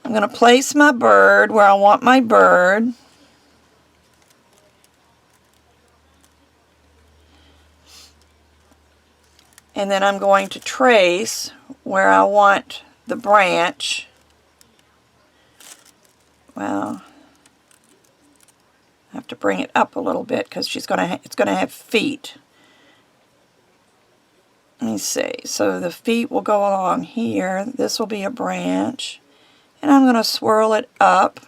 I'm going to place my bird where I want my bird. And then I'm going to trace where I want the branch. Well, I have to bring it up a little bit because it's going to have feet. Let me see. So the feet will go along here. This will be a branch. And I'm going to swirl it up.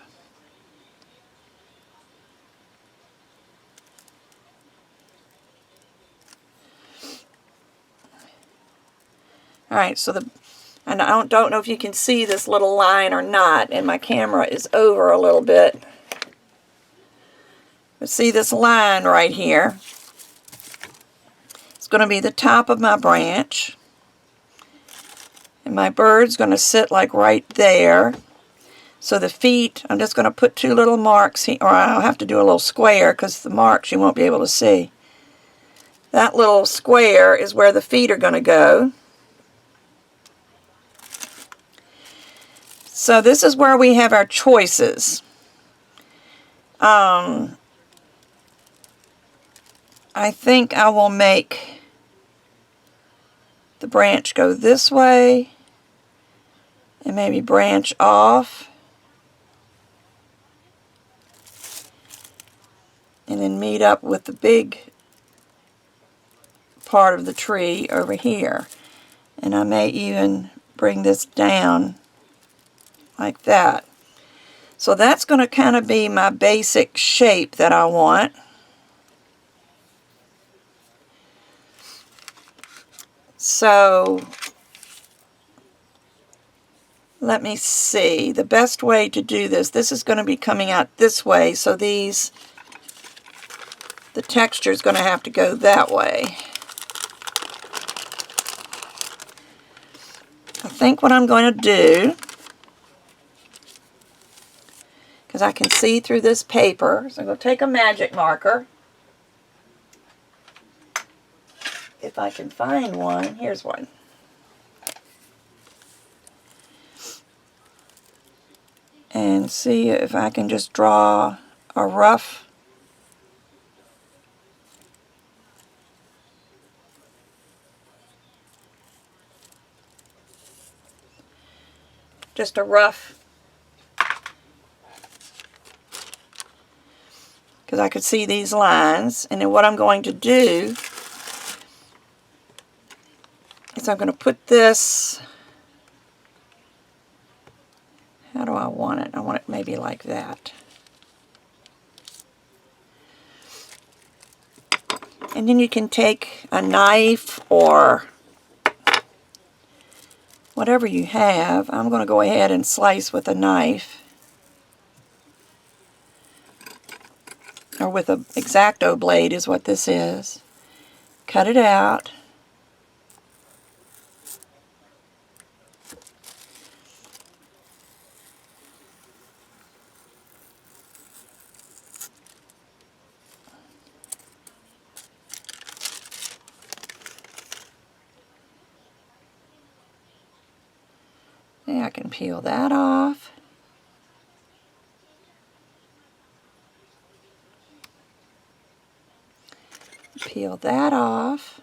Alright, so and I don't know if you can see this little line or not, and my camera is over a little bit. But see this line right here? It's going to be the top of my branch. And my bird's going to sit like right there. So the feet, I'm just going to put 2 little marks here, or I'll have to do a little square because the marks you won't be able to see. That little square is where the feet are going to go. So this is where we have our choices. I think I will make the branch go this way and maybe branch off and then meet up with the big part of the tree over here. And I may even bring this down like that. So that's going to kind of be my basic shape that I want. So let me see, the best way to do this, this is going to be coming out this way, so the texture is going to have to go that way. I think what I'm going to do, because I can see through this paper, so I'm going to take a magic marker. If I can find one, here's one. And see if I can just draw a rough because I could see these lines. And then what I'm going to do is I'm going to put this, how do I want it? I want it maybe like that. And then you can take a knife or whatever you have. I'm going to go ahead and slice with a knife. Or with an X-Acto blade is what this is. Cut it out. Yeah, I can peel that off. Peel that off.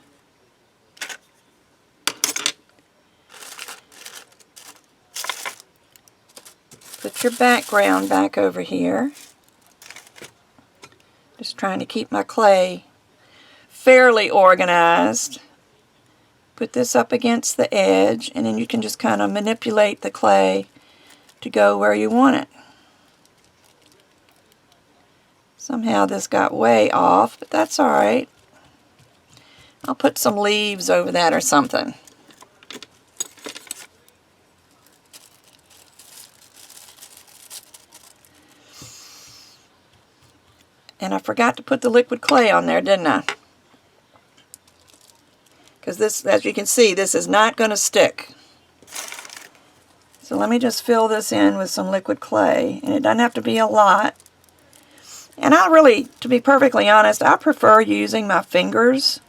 Put your background back over here. Just trying to keep my clay fairly organized. Put this up against the edge, and then you can just kind of manipulate the clay to go where you want it. Somehow this got way off, but that's alright. I'll put some leaves over that or something. And I forgot to put the liquid clay on there, didn't I? Because this, as you can see, this is not going to stick. So let me just fill this in with some liquid clay. And it doesn't have to be a lot. And I really, to be perfectly honest, I prefer using my fingers.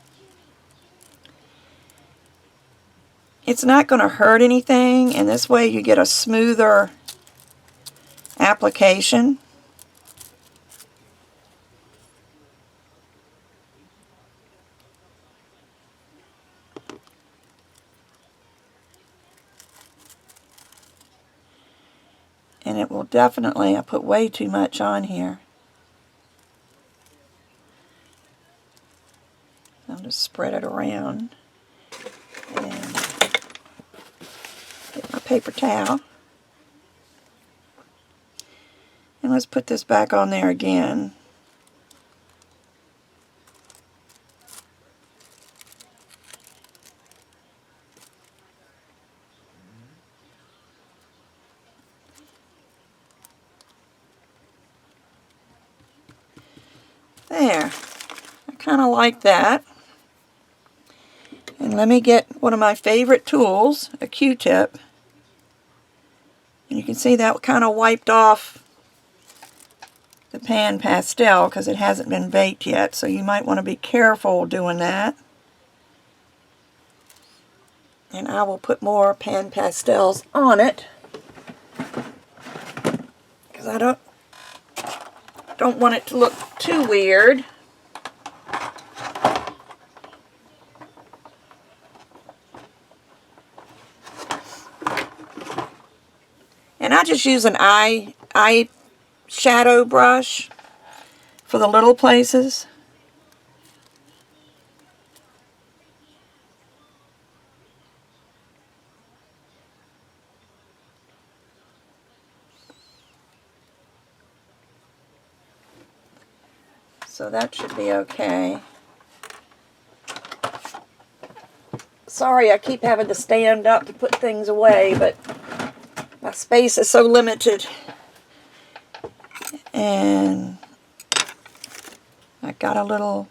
It's not going to hurt anything, and this way you get a smoother application. And it will definitely, I put way too much on here. I'll just spread it around. And get my paper towel. And let's put this back on there again. There. I kind of like that. And let me get one of my favorite tools, a Q-tip. And you can see that kind of wiped off the pan pastel because it hasn't been baked yet, so you might want to be careful doing that. And I will put more pan pastels on it because I don't want it to look too weird. And I just use an eye shadow brush for the little places. So that should be okay. Sorry, I keep having to stand up to put things away, but my space is so limited. And I got a little,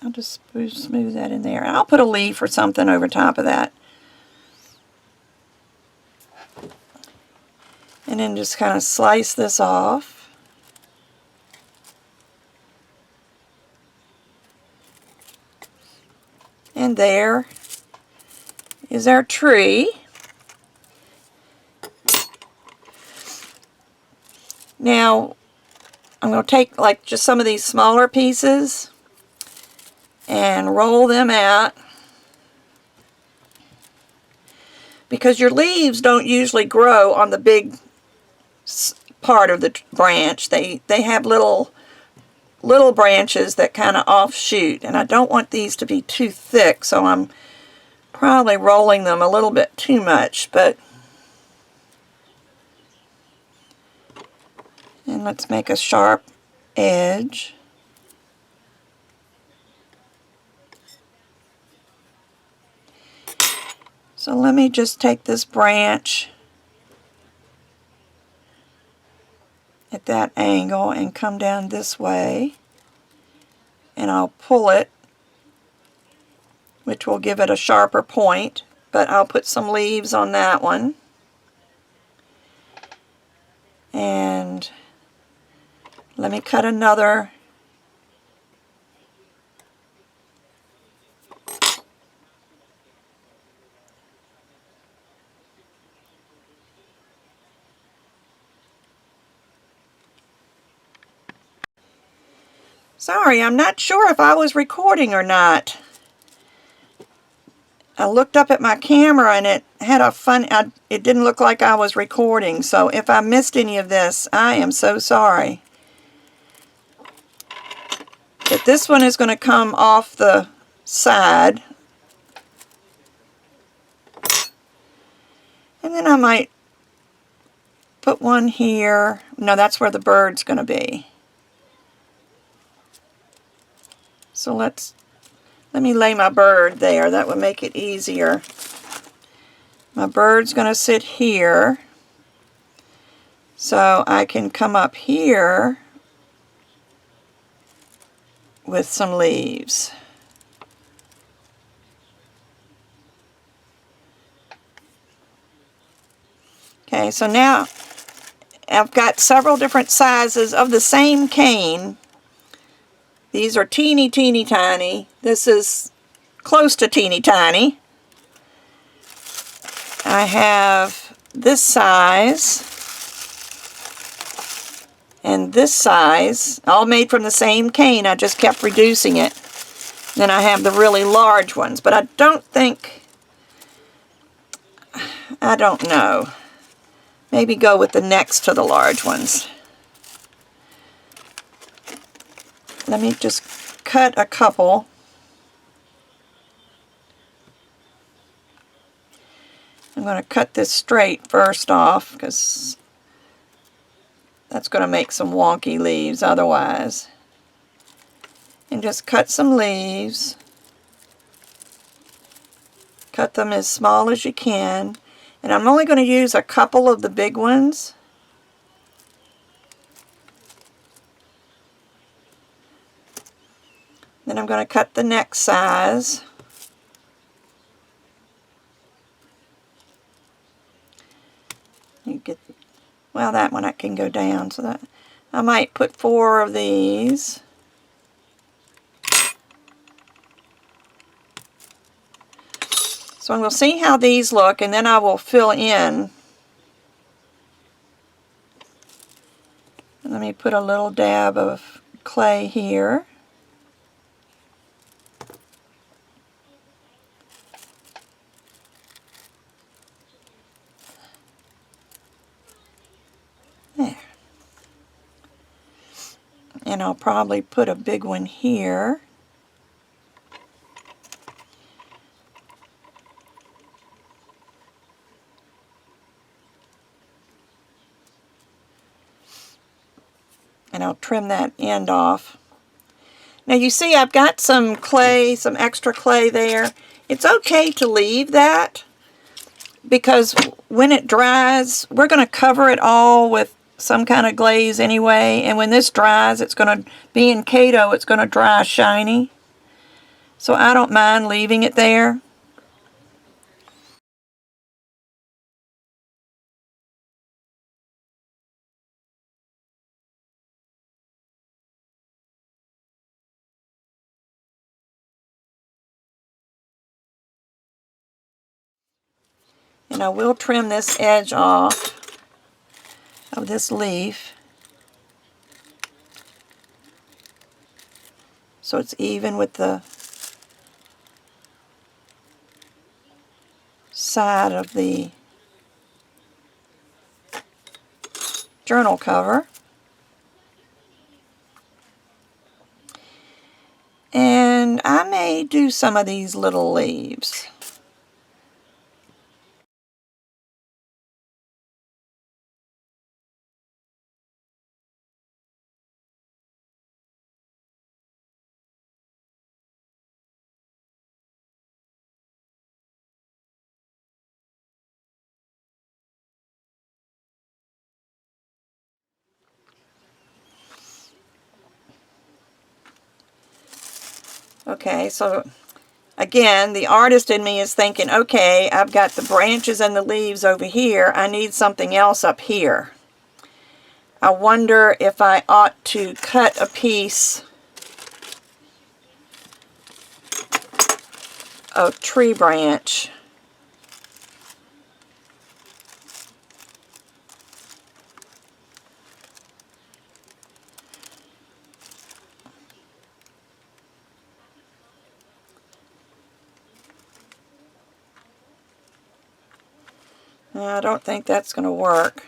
I'll just smooth that in there. And I'll put a leaf or something over top of that. And then just kind of slice this off. And there is our tree. Now, I'm going to take like just some of these smaller pieces and roll them out. Because your leaves don't usually grow on the big part of the branch. They have little branches that kind of offshoot, and I don't want these to be too thick, so I'm probably rolling them a little bit too much, but and let's make a sharp edge. So let me just take this branch at that angle and come down this way, and I'll pull it, which will give it a sharper point, but I'll put some leaves on that one. And let me cut another. Sorry, I'm not sure if I was recording or not. I looked up at my camera and it had a it didn't look like I was recording, so if I missed any of this, I am so sorry. But this one is going to come off the side. And then I might put one here. No, that's where the bird's going to be. So let me lay my bird there. That would make it easier. My bird's going to sit here. So I can come up here with some leaves. Okay, so now I've got several different sizes of the same cane. These are teeny tiny. This is close to teeny tiny. I have this size and this size, all made from the same cane. I just kept reducing it. Then I have the really large ones, but I don't know. Maybe go with the next to the large ones. Let me just cut a couple. I'm going to cut this straight first off because that's going to make some wonky leaves otherwise. And just cut some leaves. Cut them as small as you can. And I'm only going to use a couple of the big ones. Then I'm going to cut the next size. You get, well, that one I can go down, so that I might put 4 of these. So we'll see how these look, and then I will fill in. Let me put a little dab of clay here. There. And I'll probably put a big one here. And I'll trim that end off. Now you see I've got some clay, some extra clay there. It's okay to leave that because when it dries, we're going to cover it all with some kind of glaze anyway. And when this dries, it's going to be in Kato, it's going to dry shiny. So I don't mind leaving it there. And I will trim this edge off of this leaf so it's even with the side of the journal cover. And I may do some of these little leaves. Okay, so again, the artist in me is thinking, okay, I've got the branches and the leaves over here. I need something else up here. I wonder if I ought to cut a piece of tree branch. I don't think that's going to work.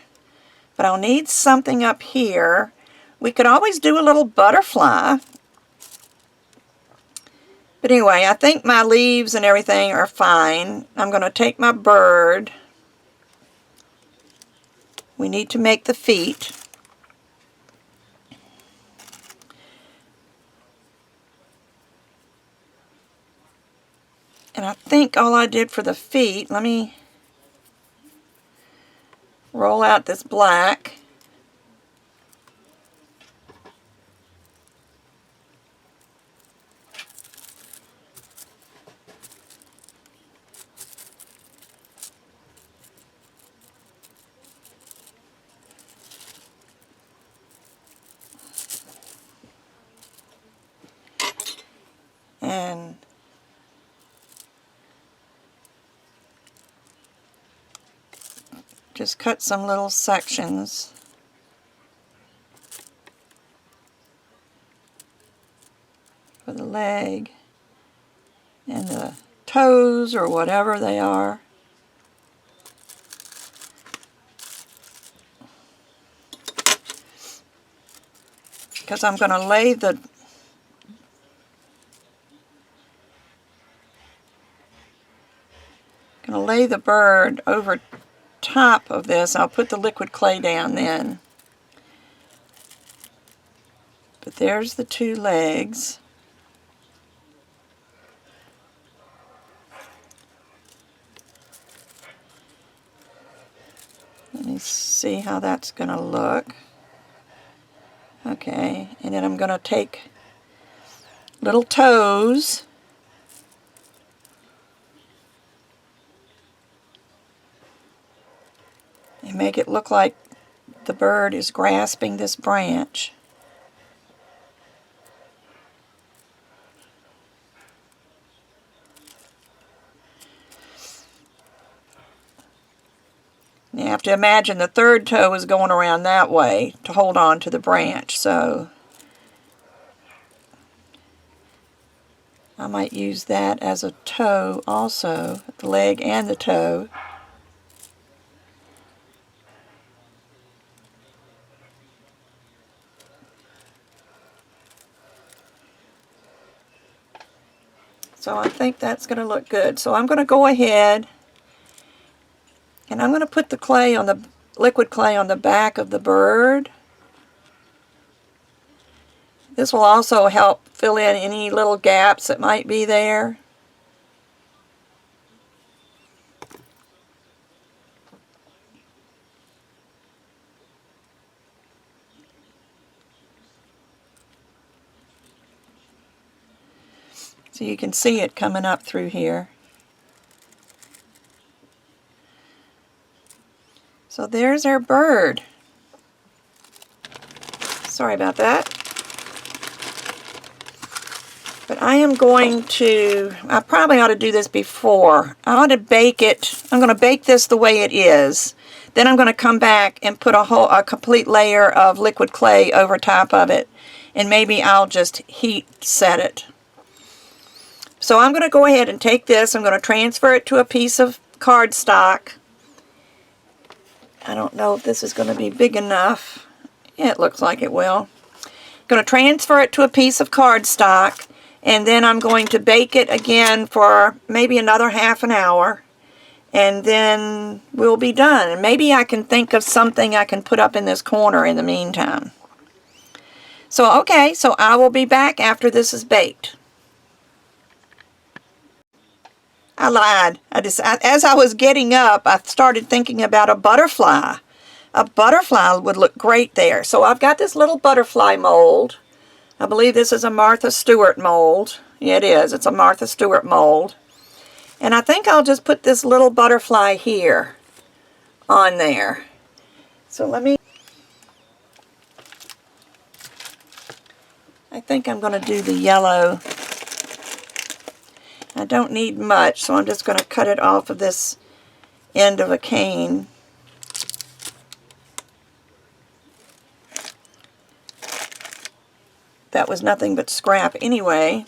But I'll need something up here. We could always do a little butterfly. But anyway, I think my leaves and everything are fine. I'm going to take my bird. We need to make the feet. And I think all I did for the feet, let me roll out this black. And just cut some little sections. For the leg and the toes or whatever they are. Because I'm going to lay the bird over top of this. I'll put the liquid clay down then. But there's the 2 legs. Let me see how that's going to look. Okay, and then I'm going to take little toes and make it look like the bird is grasping this branch. You have to imagine the third toe is going around that way to hold on to the branch, so I might use that as a toe also, the leg and the toe. So I think that's going to look good. So I'm going to go ahead and I'm going to put the clay on the liquid clay on the back of the bird. This will also help fill in any little gaps that might be there. So you can see it coming up through here. So there's our bird. Sorry about that. But I am going to, I probably ought to do this before. I ought to bake it. I'm going to bake this the way it is. Then I'm going to come back and put a complete layer of liquid clay over top of it. And maybe I'll just heat set it. So I'm going to go ahead and take this. I'm going to transfer it to a piece of cardstock. I don't know if this is going to be big enough. Yeah, it looks like it will. I'm going to transfer it to a piece of cardstock. And then I'm going to bake it again for maybe another half an hour. And then we'll be done. And maybe I can think of something I can put up in this corner in the meantime. So, okay, so I will be back after this is baked. I lied. As I was getting up, I started thinking about a butterfly. A butterfly would look great there. So I've got this little butterfly mold. I believe this is a Martha Stewart mold. Yeah, it is. It's a Martha Stewart mold. And I think I'll just put this little butterfly here on there. So I think I'm going to do the yellow. I don't need much, so I'm just going to cut it off of this end of a cane. That was nothing but scrap anyway.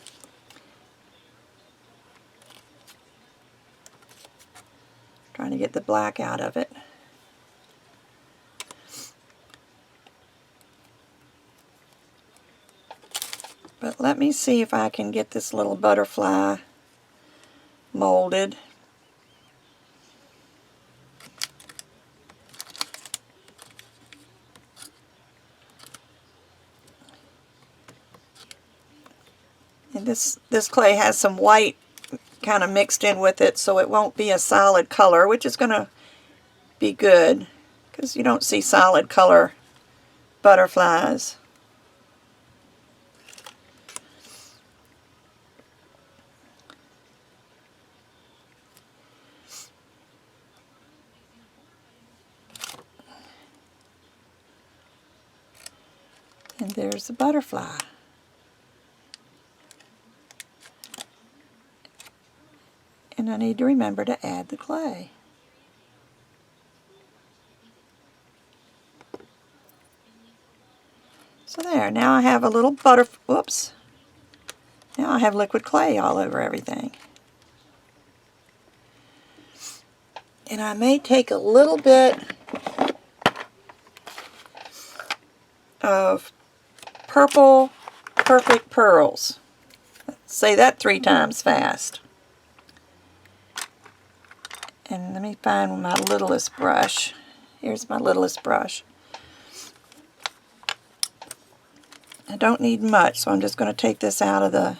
Trying to get the black out of it. But let me see if I can get this little butterfly molded. And this clay has some white kind of mixed in with it, so it won't be a solid color, which is going to be good because you don't see solid color butterflies. And there's the butterfly. And I need to remember to add the clay. So there, now I have a little whoops. Now I have liquid clay all over everything. And I may take a little bit of purple perfect pearls. Say that 3 times fast. And let me find my littlest brush. Here's my littlest brush. I don't need much, so I'm just going to take this out of the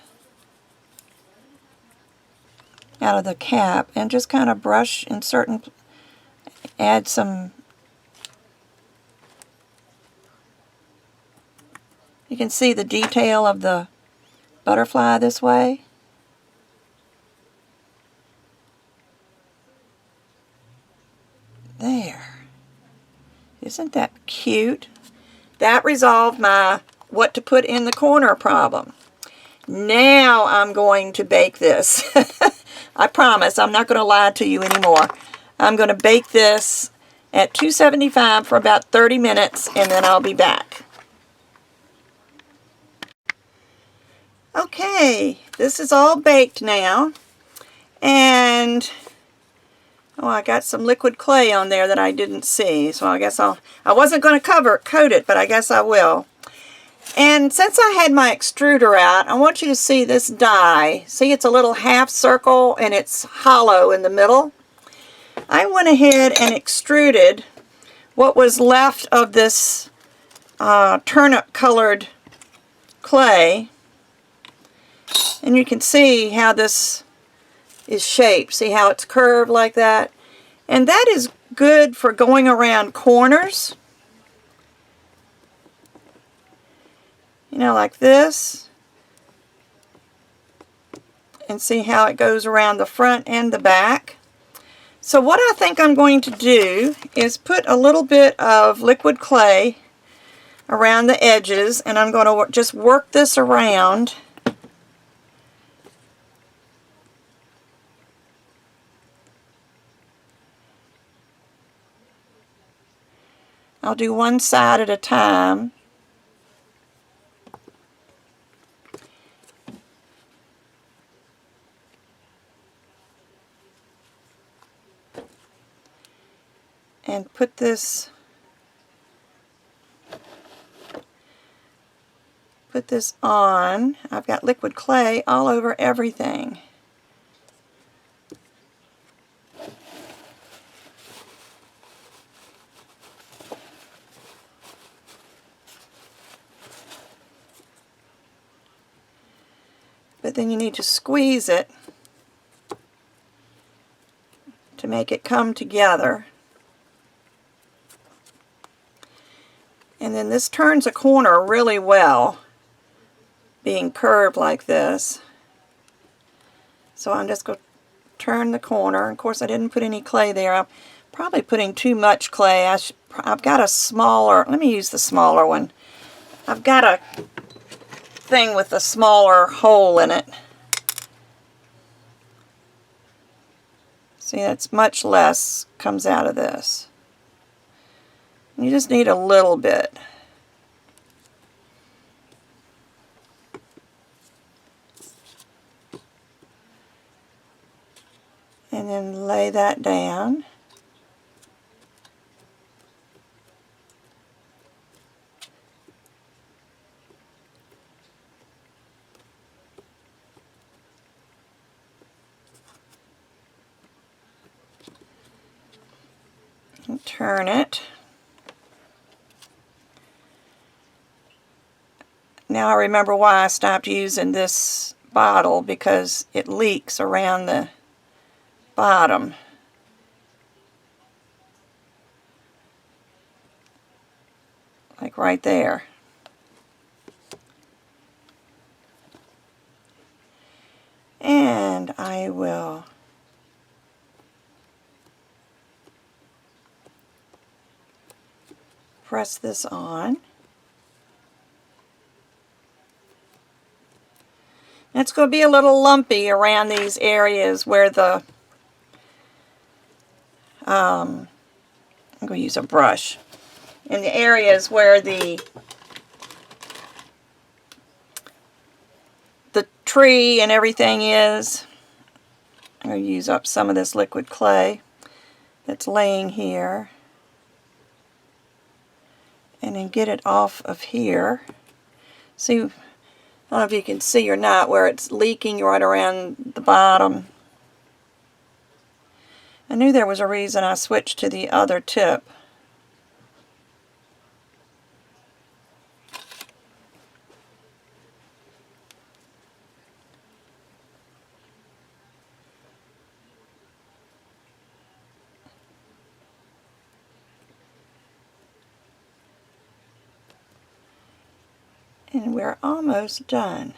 cap and just kind of brush in certain, add some, you can see the detail of the butterfly this way. There. Isn't that cute? That resolved my what to put in the corner problem. Now I'm going to bake this. I promise I'm not going to lie to you anymore. I'm going to bake this at 275 for about 30 minutes and then I'll be back. Okay, this is all baked now. And oh, I got some liquid clay on there that I didn't see. So I guess I wasn't going to coat it, but I guess I will. And since I had my extruder out, I want you to see this die. See, it's a little half circle and it's hollow in the middle. I went ahead and extruded what was left of this turnip colored clay. And you can see how this is shaped. See how it's curved like that? And that is good for going around corners. You know, like this. And see how it goes around the front and the back. So what I think I'm going to do is put a little bit of liquid clay around the edges, and I'm going to just work this around. I'll do one side at a time. And put this on. I've got liquid clay all over everything. But then you need to squeeze it to make it come together. And then this turns a corner really well, being curved like this. So I'm just going to turn the corner. Of course, I didn't put any clay there. I'm probably putting too much clay. I've got a smaller, let me use the smaller one. I've got a thing with a smaller hole in it. See, that's much less comes out of this. You just need a little bit. And then lay that down. And turn it. Now I remember why I stopped using this bottle, because it leaks around the bottom. Like right there. And I will press this on. It's going to be a little lumpy around these areas where the, I'm going to use a brush, in the areas where the tree and everything is. I'm going to use up some of this liquid clay that's laying here. And then get it off of here. See, I don't know if you can see or not where it's leaking right around the bottom. I knew there was a reason I switched to the other tip. And we're almost done.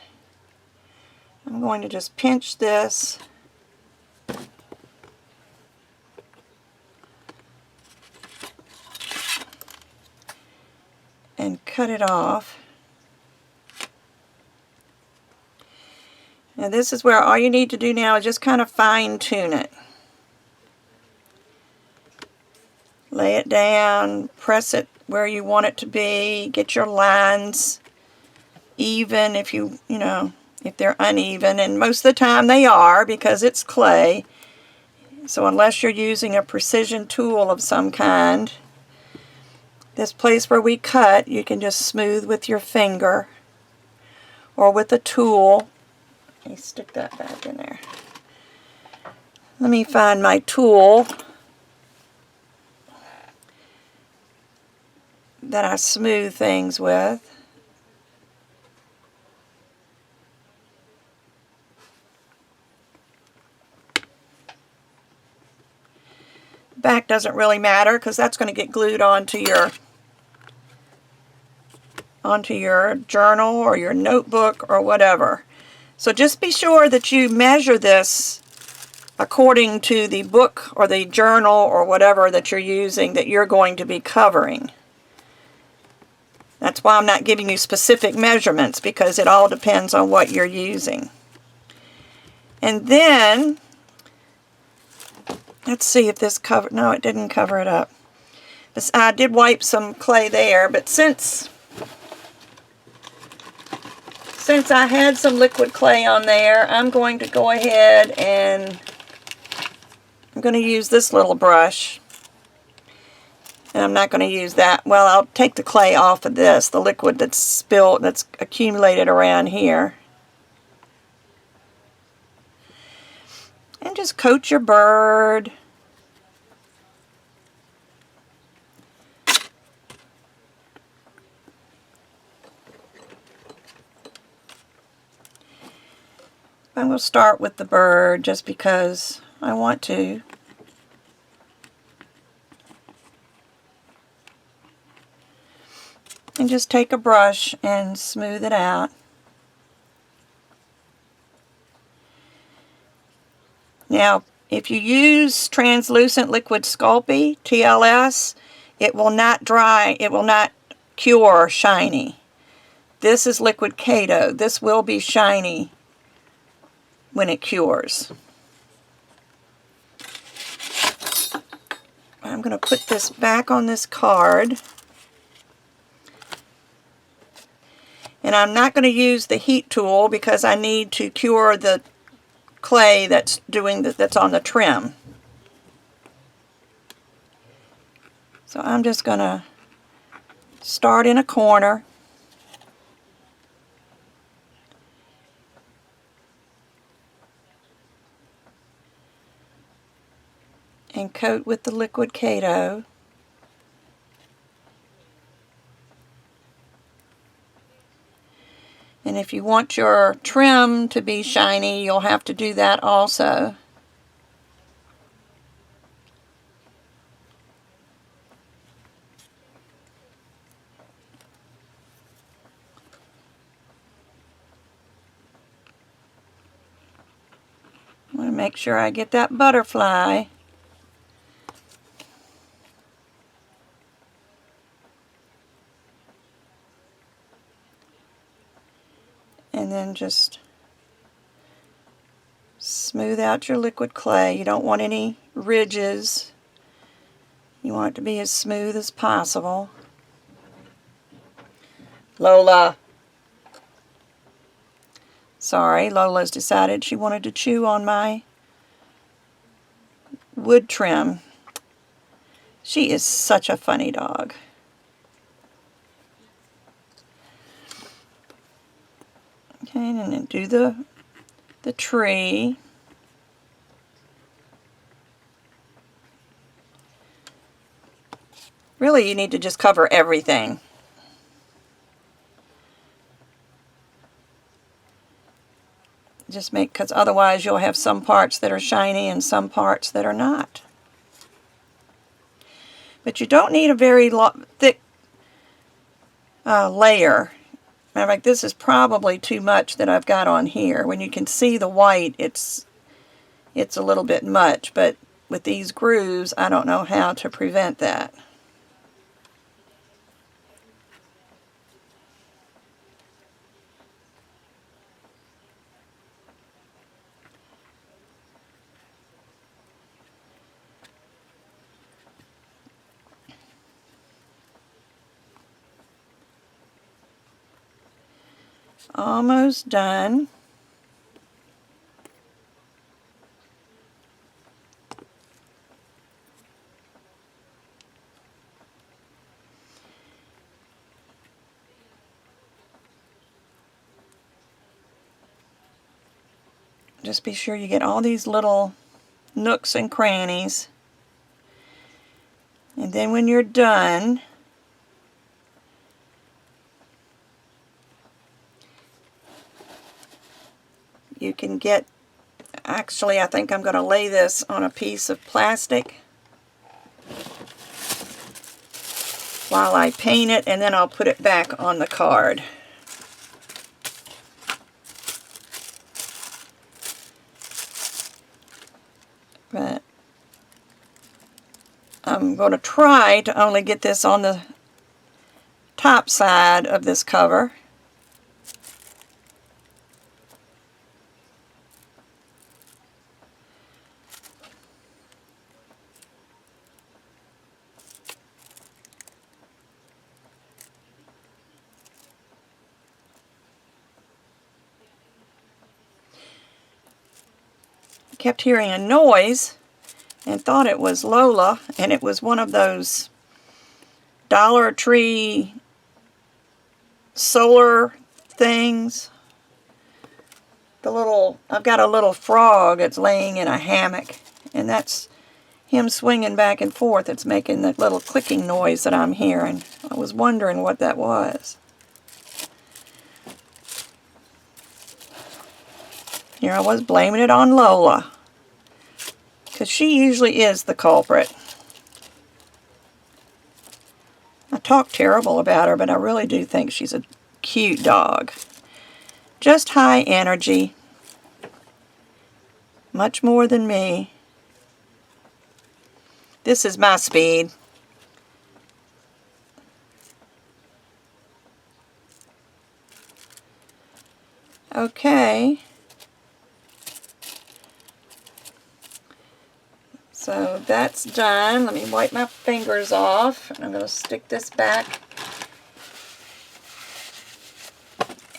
I'm going to just pinch this. I'm cut it off. Now this is where all you need to do now is just kind of fine tune it. Lay it down, press it where you want it to be, get your lines even if if they're uneven, and most of the time they are because it's clay. So unless you're using a precision tool of some kind, this place where we cut, you can just smooth with your finger or with a tool. Let me stick that back in there. Let me find my tool that I smooth things with. Back doesn't really matter because that's going to get glued onto your journal or your notebook or whatever. So just be sure that you measure this according to the book or the journal or whatever that you're using that you're going to be covering. That's why I'm not giving you specific measurements, because it all depends on what you're using. And then, let's see if this covered, no, it didn't cover it up. I did wipe some clay there, but since I had some liquid clay on there, I'm going to go ahead and I'm going to use this little brush. And I'm not going to use that. Well, I'll take the clay off of this, the liquid that's spilled, that's accumulated around here. And just coat your bird. I'm going to start with the bird just because I want to. And just take a brush and smooth it out. Now, if you use translucent liquid Sculpting, TLS, it will not dry, it will not cure shiny. This is liquid Kato. This will be shiny when it cures. I'm going to put this back on this card. And I'm not going to use the heat tool because I need to cure the clay that's on the trim. So I'm just going to start in a corner. And coat with the liquid Kato. And if you want your trim to be shiny, you'll have to do that also. I want to make sure I get that butterfly. And then just smooth out your liquid clay. You don't want any ridges. You want it to be as smooth as possible. Lola. Sorry, Lola's decided she wanted to chew on my wood trim. She is such a funny dog. Okay, and then do the tree. Really, you need to just cover everything. Just because otherwise you'll have some parts that are shiny and some parts that are not. But you don't need a very thick layer. Matter of fact, this is probably too much that I've got on here. When you can see the white, it's a little bit much, but with these grooves, I don't know how to prevent that. Almost done. Just be sure you get all these little nooks and crannies. And then when you're done, you can get, actually I think I'm going to lay this on a piece of plastic while I paint it, and then I'll put it back on the card. But I'm going to try to only get this on the top side of this cover. Kept hearing a noise and thought it was Lola, and it was one of those Dollar Tree solar things. I've got a little frog that's laying in a hammock, and that's him swinging back and forth. It's making that little clicking noise that I'm hearing. I was wondering what that was. Here I was blaming it on Lola, because she usually is the culprit. I talk terrible about her, but I really do think she's a cute dog. Just high energy. Much more than me. This is my speed. Okay. So that's done. Let me wipe my fingers off. I'm going to stick this back.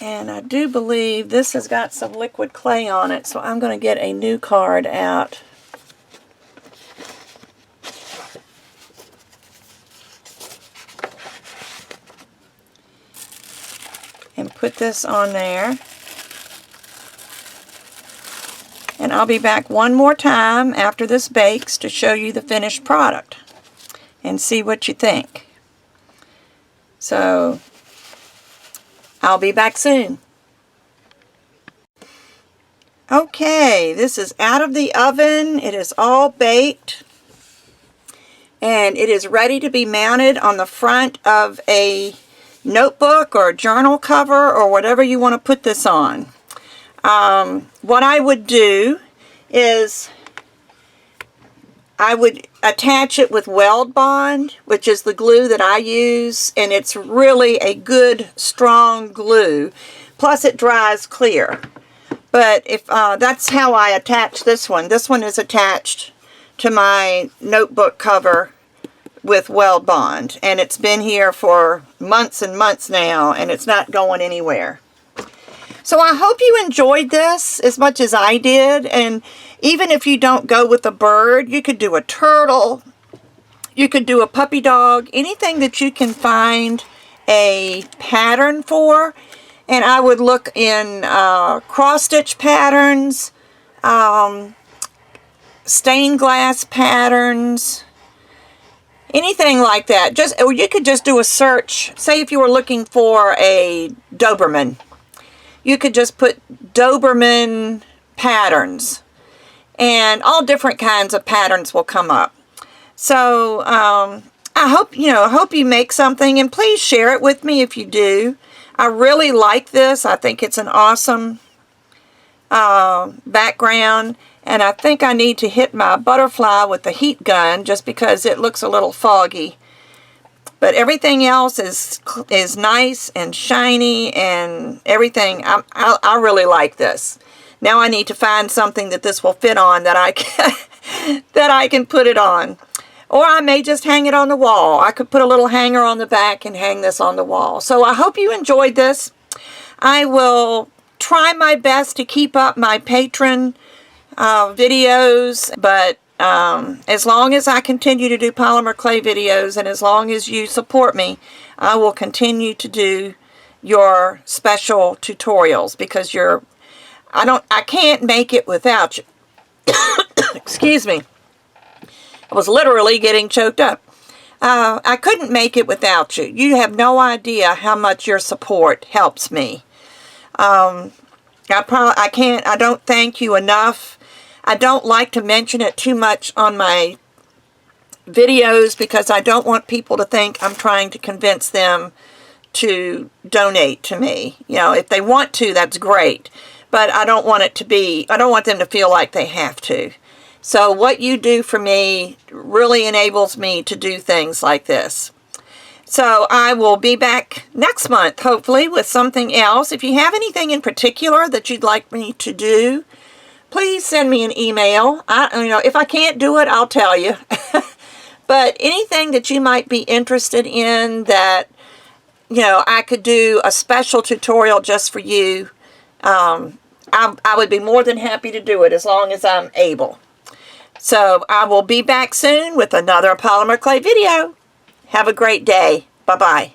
And I do believe this has got some liquid clay on it, so I'm going to get a new card out. And put this on there. And I'll be back one more time after this bakes to show you the finished product and see what you think. So I'll be back soon. Okay, this is out of the oven. It is all baked. And it is ready to be mounted on the front of a notebook or journal cover or whatever you want to put this on. What I would do is I would attach it with weld bond, which is the glue that I use, and it's really a good strong glue, plus it dries clear. But if that's how I attach this one. This one is attached to my notebook cover with weld bond, and it's been here for months and months now, and it's not going anywhere. So I hope you enjoyed this as much as I did, and even if you don't go with a bird, you could do a turtle, you could do a puppy dog, anything that you can find a pattern for. And I would look in cross-stitch patterns, stained glass patterns, anything like that. Or you could just do a search. Say if you were looking for a Doberman, you could just put Doberman patterns, and all different kinds of patterns will come up. So I hope you make something, and please share it with me if you do. I really like this. I think it's an awesome background, and I think I need to hit my butterfly with the heat gun just because it looks a little foggy. But everything else is nice and shiny and everything. I really like this. Now I need to find something that this will fit on that I can put it on. Or I may just hang it on the wall. I could put a little hanger on the back and hang this on the wall. So I hope you enjoyed this. I will try my best to keep up my Patron videos, but as long as I continue to do polymer clay videos and as long as you support me, I will continue to do your special tutorials because I can't make it without you. Excuse me. I was literally getting choked up. I couldn't make it without you. You have no idea how much your support helps me. I don't thank you enough. I don't like to mention it too much on my videos because I don't want people to think I'm trying to convince them to donate to me. You know, if they want to, that's great. But I don't want them to feel like they have to. So what you do for me really enables me to do things like this. So I will be back next month, hopefully, with something else. If you have anything in particular that you'd like me to do, please send me an email. If I can't do it, I'll tell you. But anything that you might be interested in that, I could do a special tutorial just for you, I would be more than happy to do it as long as I'm able. So I will be back soon with another polymer clay video. Have a great day. Bye-bye.